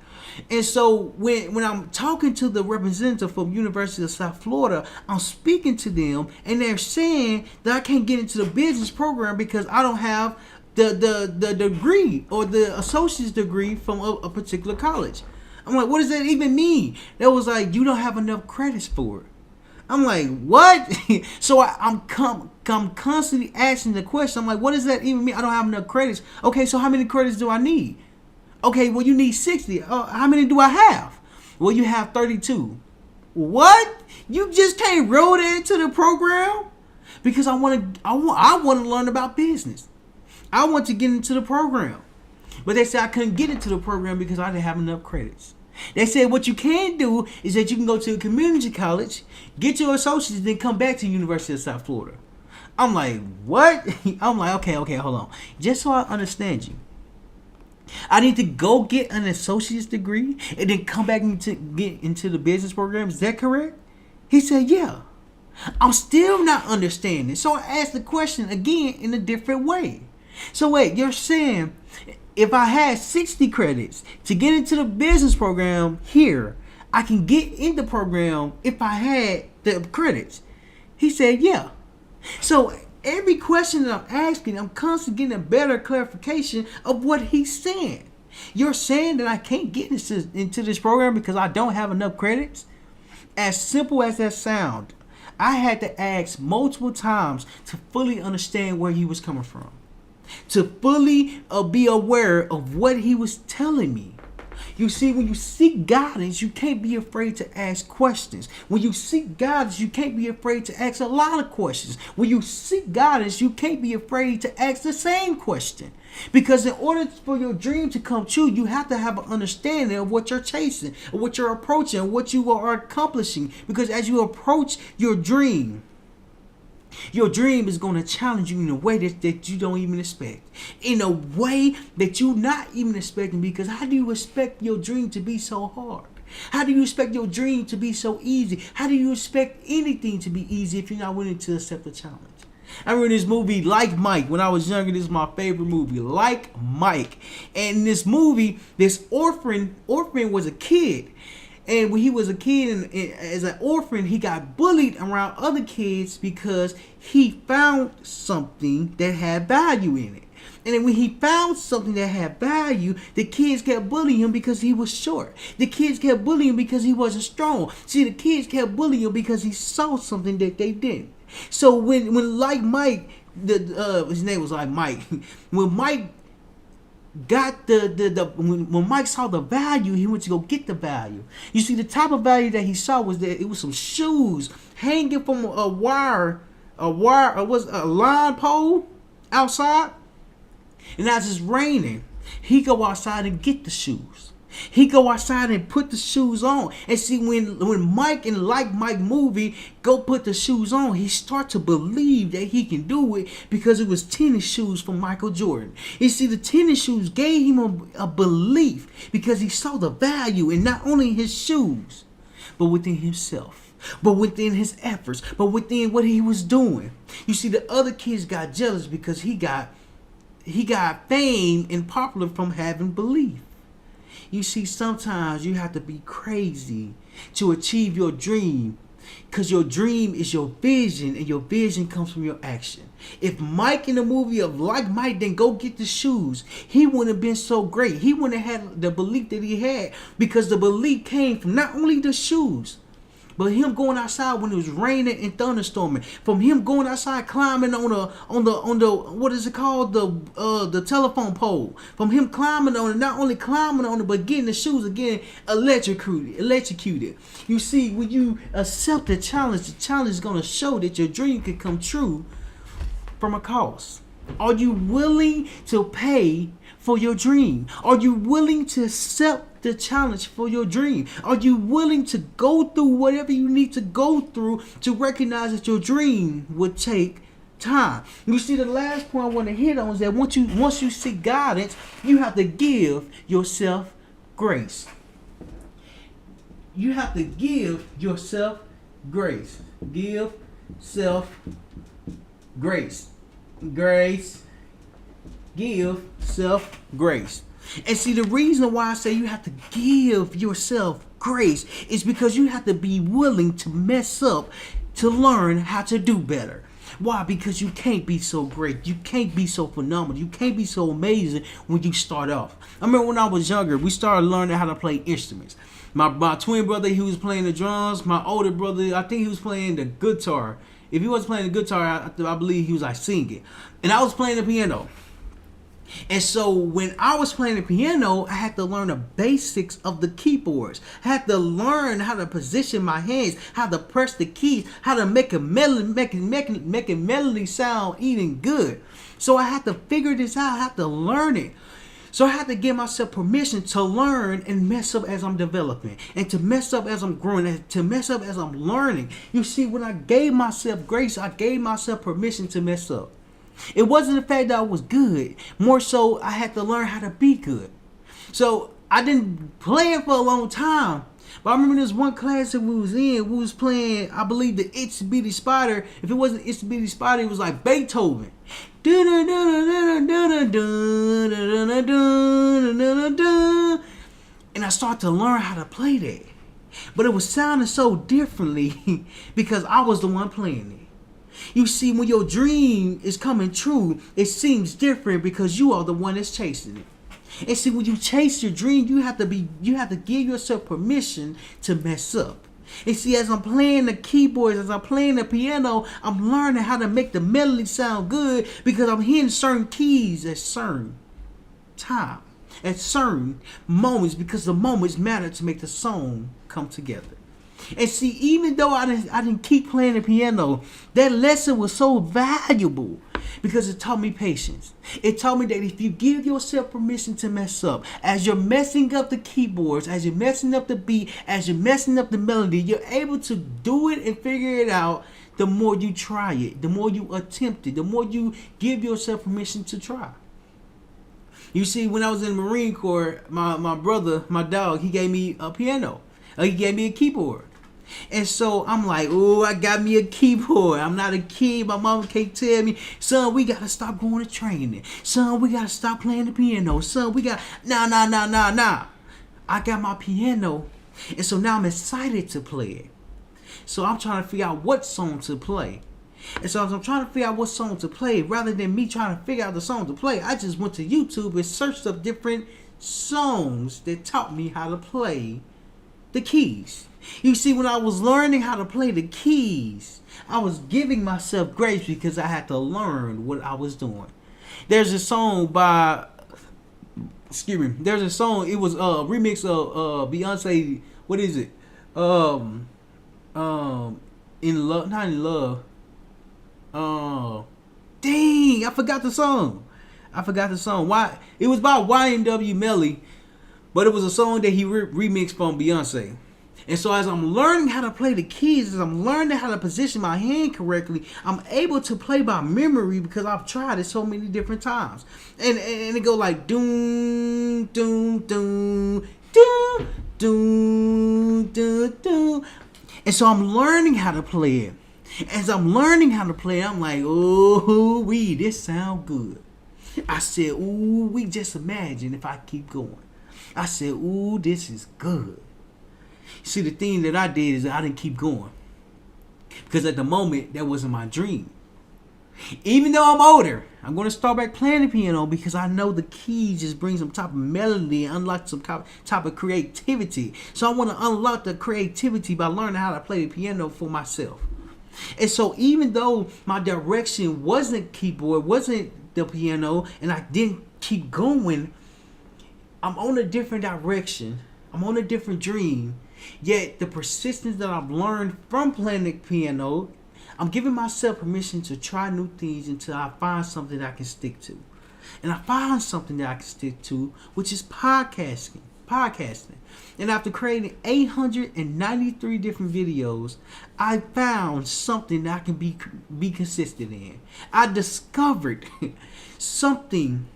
And so when I'm talking to the representative from University of South Florida, I'm speaking to them, and they're saying that I can't get into the business program because I don't have the degree or the associate's degree from a particular college. I'm like, what does that even mean? That was like, you don't have enough credits for it. I'm like, what? So I'm constantly asking the question. I'm like, what does that even mean? I don't have enough credits. Okay, so how many credits do I need? Okay, well, you need 60. How many do I have? Well, you have 32. What? You just can't roll that into the program? Because I want to learn about business. I want to get into the program. But they said I couldn't get into the program because I didn't have enough credits. They said what you can do is that you can go to a community college, get your associates, then come back to the University of South Florida. I'm like, what? I'm like, okay, hold on. Just so I understand you, I need to go get an associate's degree and then come back to get into the business program. Is that correct? He said, yeah. I'm still not understanding. So I asked the question again in a different way. So wait, you're saying if I had 60 credits to get into the business program here, I can get in the program if I had the credits? He said, yeah. So every question that I'm asking, I'm constantly getting a better clarification of what he's saying. You're saying that I can't get into this program because I don't have enough credits? As simple as that sounds, I had to ask multiple times to fully understand where he was coming from, to fully be aware of what he was telling me. You see, when you seek guidance, you can't be afraid to ask questions. When you seek guidance, you can't be afraid to ask a lot of questions. When you seek guidance, you can't be afraid to ask the same question. Because in order for your dream to come true, you have to have an understanding of what you're chasing, of what you're approaching, of what you are accomplishing. Because as you approach your dream is going to challenge you in a way that you don't even expect. In a way that you're not even expecting. Because how do you expect your dream to be so hard? How do you expect your dream to be so easy? How do you expect anything to be easy if you're not willing to accept the challenge? I remember this movie, Like Mike. When I was younger, this is my favorite movie, Like Mike. And in this movie, this orphan was a kid. And when he was a kid, and as an orphan, he got bullied around other kids because he found something that had value in it. And then when he found something that had value, the kids kept bullying him because he was short. The kids kept bullying him because he wasn't strong. See, the kids kept bullying him because he saw something that they didn't. So when Like Mike, his name was Like Mike. When Mike got when Mike saw the value, he went to go get the value. You see, the type of value that he saw was that it was some shoes hanging from a line pole outside, and as it's raining, he go outside and get the shoes. He go outside and put the shoes on. And see, when Mike in Like Mike movie go put the shoes on, he start to believe that he can do it because it was tennis shoes from Michael Jordan. You see, the tennis shoes gave him a belief because he saw the value in not only his shoes, but within himself, but within his efforts, but within what he was doing. You see, the other kids got jealous because he got fame and popular from having belief. You see, sometimes you have to be crazy to achieve your dream, because your dream is your vision, and your vision comes from your action. If Mike in the movie of Like Mike didn't go get the shoes, he wouldn't have been so great. He wouldn't have had the belief that he had, because the belief came from not only the shoes, But him going outside when it was raining and thunderstorming, from him going outside climbing on the what is it called, the telephone pole, from him climbing on it, not only climbing on it but getting the shoes again electrocuted. You see, when you accept the challenge is gonna show that your dream can come true from a cost. Are you willing to pay for your dream? Are you willing to accept the challenge for your dream? Are you willing to go through whatever you need to go through to recognize that your dream would take time? You see, the last point I want to hit on is that once you seek guidance, you have to give yourself grace. You have to give yourself grace. Give self grace. Grace. Give self grace. And see, the reason why I say you have to give yourself grace is because you have to be willing to mess up to learn how to do better. Why? Because you can't be so great. You can't be so phenomenal. You can't be so amazing when you start off. I remember when I was younger, we started learning how to play instruments. My twin brother, he was playing the drums. My older brother, I think he was playing the guitar. If he wasn't playing the guitar, I believe he was like singing. And I was playing the piano. And so when I was playing the piano, I had to learn the basics of the keyboards. I had to learn how to position my hands, how to press the keys, how to make a melody sound even good. So I had to figure this out. I had to learn it. So I had to give myself permission to learn and mess up as I'm developing, and to mess up as I'm growing, and to mess up as I'm learning. You see, when I gave myself grace, I gave myself permission to mess up. It wasn't the fact that I was good. More so, I had to learn how to be good. So I didn't play it for a long time. But I remember this one class that we was in, we was playing, I believe, the Itsy Bitty Spider. If it wasn't Itsy Bitty Spider, it was like Beethoven. And I started to learn how to play that. But it was sounding so differently because I was the one playing it. You see, when your dream is coming true, it seems different because you are the one that's chasing it. And see, when you chase your dream, you have to give yourself permission to mess up. And see, as I'm playing the keyboards, as I'm playing the piano, I'm learning how to make the melody sound good because I'm hitting certain keys at certain time, at certain moments, because the moments matter to make the song come together. And see, even though I didn't keep playing the piano, that lesson was so valuable because it taught me patience. It taught me that if you give yourself permission to mess up, as you're messing up the keyboards, as you're messing up the beat, as you're messing up the melody, you're able to do it and figure it out. The more you try it, the more you attempt it, the more you give yourself permission to try. You see, when I was in the Marine Corps, my brother, my dog, he gave me a piano. He gave me a keyboard. And so I'm like, oh, I got me a keyboard. I'm not a kid. My mama can't tell me, son, we got to stop going to training. Son, we got to stop playing the piano. Son, we got, nah. I got my piano. And so now I'm excited to play it. So I'm trying to figure out what song to play. And so as I'm trying to figure out what song to play, rather than me trying to figure out the song to play, I just went to YouTube and searched up different songs that taught me how to play the keys. You see, when I was learning how to play the keys, I was giving myself grace because I had to learn what I was doing. There's a song by, there's a song, it was a remix of Beyonce, what is it? In Love, not In Love. Dang, I forgot the song. Why? It was by YNW Melly, but it was a song that he remixed from Beyonce. And so as I'm learning how to play the keys, as I'm learning how to position my hand correctly, I'm able to play by memory because I've tried it so many different times. And it go like doom, doom, doom, doom, doom, doom, doom. And so I'm learning how to play it. As I'm learning how to play it, I'm like, oh, this sound good. I said, ooh, just imagine if I keep going. I said, ooh, this is good. See, the thing that I did is I didn't keep going. Because at the moment, that wasn't my dream. Even though I'm older, I'm going to start back playing the piano because I know the keys just bring some type of melody and unlock some type of creativity. So I want to unlock the creativity by learning how to play the piano for myself. And so even though my direction wasn't keyboard, wasn't the piano, and I didn't keep going, I'm on a different direction. I'm on a different dream. Yet the persistence that I've learned from playing the piano, I'm giving myself permission to try new things until I find something that I can stick to. And I found something that I can stick to, which is podcasting. And after creating 893 different videos, I found something that I can be consistent in. I discovered something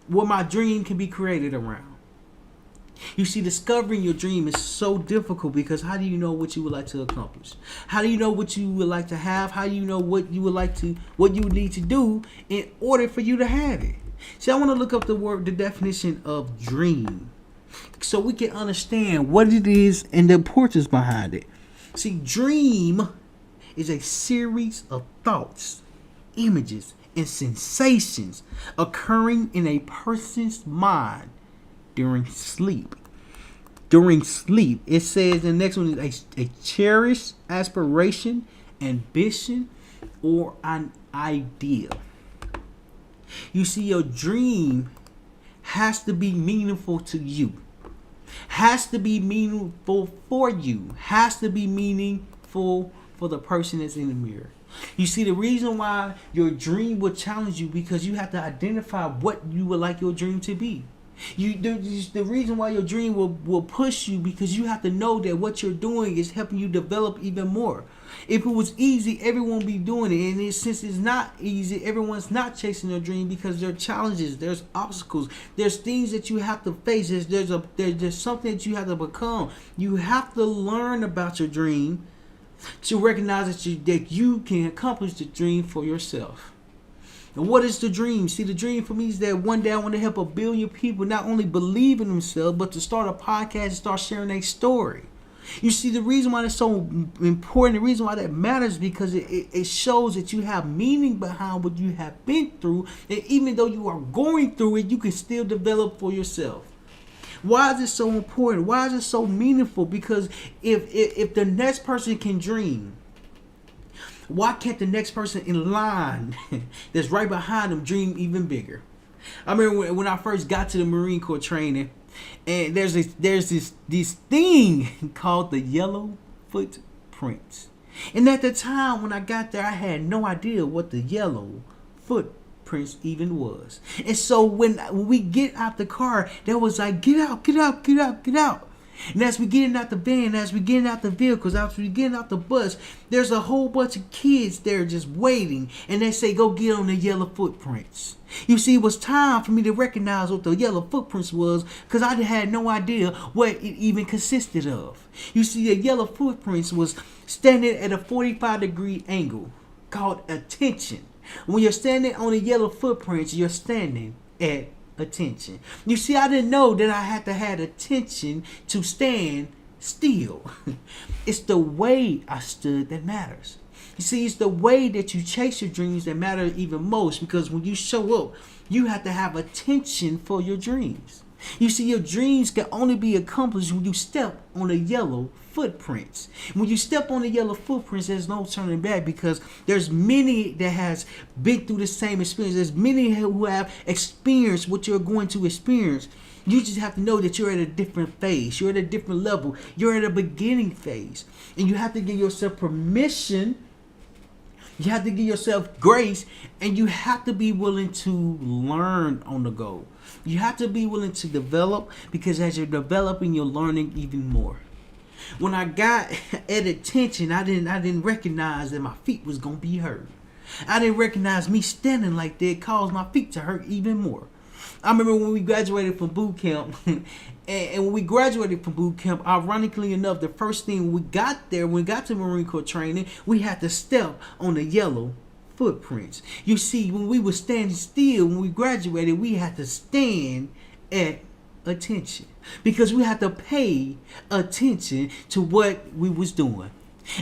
where my dream can be created around. You see, discovering your dream is so difficult because how do you know what you would like to accomplish? How do you know what you would like to have? How do you know what you would need to do in order for you to have it? See, I want to look up the definition of dream, so we can understand what it is and the importance behind it. See, dream is a series of thoughts, images, and sensations occurring in a person's mind during sleep. It says the next one is a cherished aspiration, ambition, or an idea. You see, your dream has to be meaningful to you. Has to be meaningful for you. Has to be meaningful for the person that's in the mirror. You see, the reason why your dream will challenge you because you have to identify what you would like your dream to be. The reason why your dream will push you because you have to know that what you're doing is helping you develop even more. If it was easy, everyone would be doing it. And since it's not easy, everyone's not chasing their dream because there are challenges, there's obstacles, there's things that you have to face, there's something that you have to become. You have to learn about your dream to recognize that you can accomplish the dream for yourself. And what is the dream? See, the dream for me is that one day I want to help 1 billion people not only believe in themselves, but to start a podcast and start sharing their story. You see, the reason why that's so important, the reason why that matters, because it shows that you have meaning behind what you have been through. And even though you are going through it, you can still develop for yourself. Why is it so important? Why is it so meaningful? Because if the next person can dream, why can't the next person in line that's right behind them dream even bigger? I remember when I first got to the Marine Corps training, and there's this thing called the yellow footprints. And at the time when I got there, I had no idea what the yellow footprints even was. And so when we get out the car, there was like, get out, get out, get out, get out. And as we getting out the van, as we getting out the vehicles, as we getting out the bus, there's a whole bunch of kids there just waiting. And they say, go get on the yellow footprints. You see, it was time for me to recognize what the yellow footprints was because I had no idea what it even consisted of. You see, the yellow footprints was standing at a 45-degree angle called attention. When you're standing on the yellow footprints, you're standing at attention. You see, I didn't know that I had to have attention to stand still. It's the way I stood that matters. You see, it's the way that you chase your dreams that matter even most, because when you show up, you have to have attention for your dreams. You see, your dreams can only be accomplished when you step on the yellow footprints. When you step on the yellow footprints, there's no turning back, because there's many that has been through the same experience. There's many who have experienced what you're going to experience. You just have to know that you're at a different phase. You're at a different level. You're at a beginning phase. And you have to give yourself permission. You have to give yourself grace, and you have to be willing to learn on the go. You have to be willing to develop, because as you're developing, you're learning even more. When I got at attention, I didn't recognize that my feet was gonna be hurt. I didn't recognize me standing like that caused my feet to hurt even more. I remember when we graduated from boot camp, and when we graduated from boot camp, ironically enough, the first thing when we got to Marine Corps training, we had to step on the yellow footprints. You see, when we were standing still, when we graduated, we had to stand at attention, because we had to pay attention to what we was doing.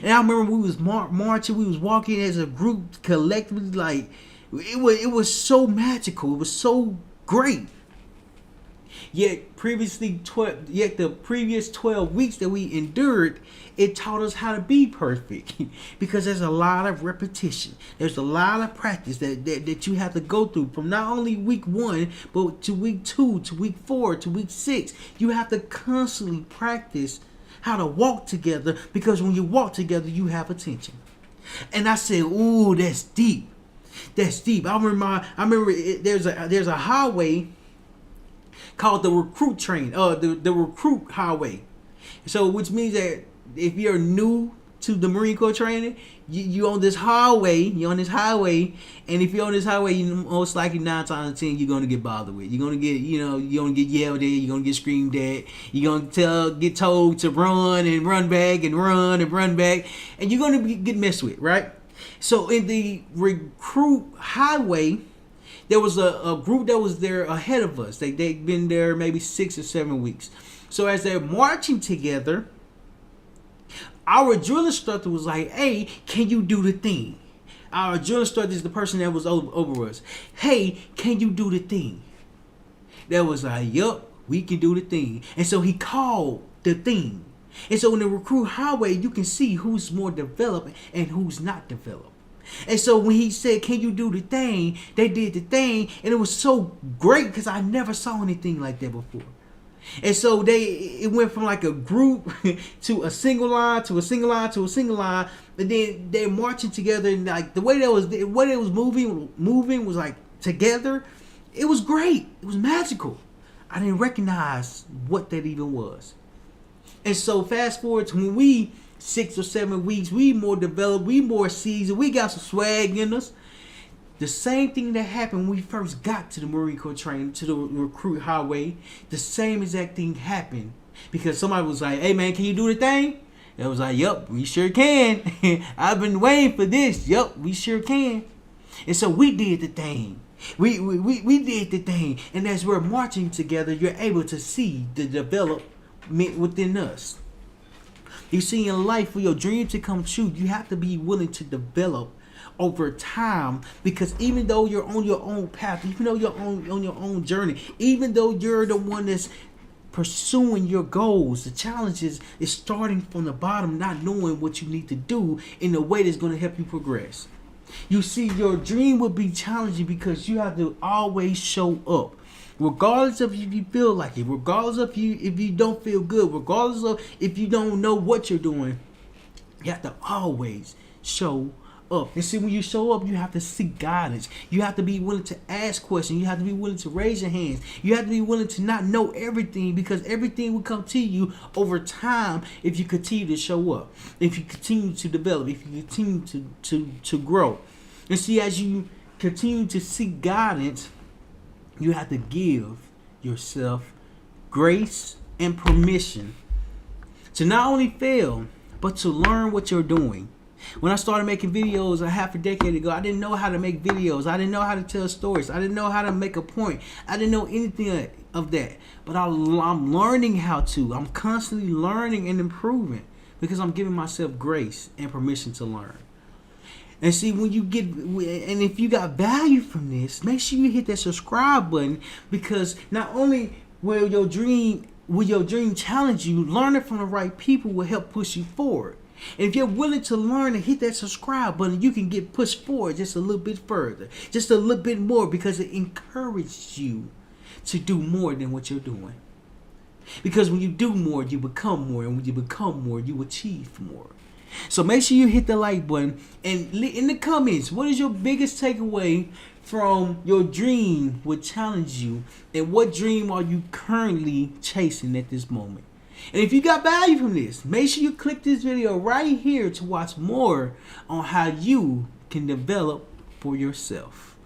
And I remember we was marching, we was walking as a group collectively, like it was so magical. It was so great. Yet the previous 12 weeks that we endured, it taught us how to be perfect. Because there's a lot of repetition. There's a lot of practice that you have to go through from not only week 1, but to week 2, to week 4, to week 6. You have to constantly practice how to walk together, because when you walk together, you have attention. And I said, ooh, that's deep. That's deep. I remember there's a highway called the recruit train, the recruit highway. So which means that if you're new to the Marine Corps training, you on this highway, and if you're on this highway, you most likely 9 times out of 10 you're gonna get bothered with. You're gonna get, you're gonna get yelled at, you're gonna get screamed at, you're gonna get told to run and run back and run and run back, and you're gonna get messed with, right? So in the recruit highway, there was a group that was there ahead of us. They'd been there maybe 6 or 7 weeks. So as they're marching together, our drill instructor was like, hey, can you do the thing? Our drill instructor is the person that was over us. Hey, can you do the thing? That was like, yup, we can do the thing. And so he called the thing. And so in the recruit highway, you can see who's more developed and who's not developed. And so when he said, can you do the thing? They did the thing. And it was so great because I never saw anything like that before. And so it went from like a group to a single line to a single line to a single line. And then they're marching together. And like the way it was moving was like together. It was great. It was magical. I didn't recognize what that even was. And so fast forward to when we 6 or 7 weeks, we more developed, we more seasoned, we got some swag in us. The same thing that happened when we first got to the Marine Corps training, to the recruit highway, the same exact thing happened. Because somebody was like, hey man, can you do the thing? And I was like, yup, we sure can. I've been waiting for this. Yup, we sure can. And so we did the thing. We did the thing. And as we're marching together, you're able to see the development within us. You see, in life, for your dream to come true, you have to be willing to develop over time, because even though you're on your own path, even though you're on your own journey, even though you're the one that's pursuing your goals, the challenge is starting from the bottom, not knowing what you need to do in a way that's going to help you progress. You see, your dream will be challenging because you have to always show up. Regardless of if you feel like it, regardless of if you don't feel good, regardless of if you don't know what you're doing, you have to always show up. And see, when you show up, you have to seek guidance. You have to be willing to ask questions. You have to be willing to raise your hands. You have to be willing to not know everything, because everything will come to you over time if you continue to show up, if you continue to develop, if you continue to grow. And see, as you continue to seek guidance, you have to give yourself grace and permission to not only fail, but to learn what you're doing. When I started making videos a half a decade ago, I didn't know how to make videos. I didn't know how to tell stories. I didn't know how to make a point. I didn't know anything of that. But I'm learning how to. I'm constantly learning and improving because I'm giving myself grace and permission to learn. And see, when you get, and if you got value from this, make sure you hit that subscribe button, because not only will your dream challenge you, learning from the right people will help push you forward. And if you're willing to learn and hit that subscribe button, you can get pushed forward just a little bit further, just a little bit more, because it encourages you to do more than what you're doing. Because when you do more, you become more, and when you become more, you achieve more. So make sure you hit the like button, and in the comments, what is your biggest takeaway from your dream would challenge you, and what dream are you currently chasing at this moment? And if you got value from this, make sure you click this video right here to watch more on how you can develop for yourself.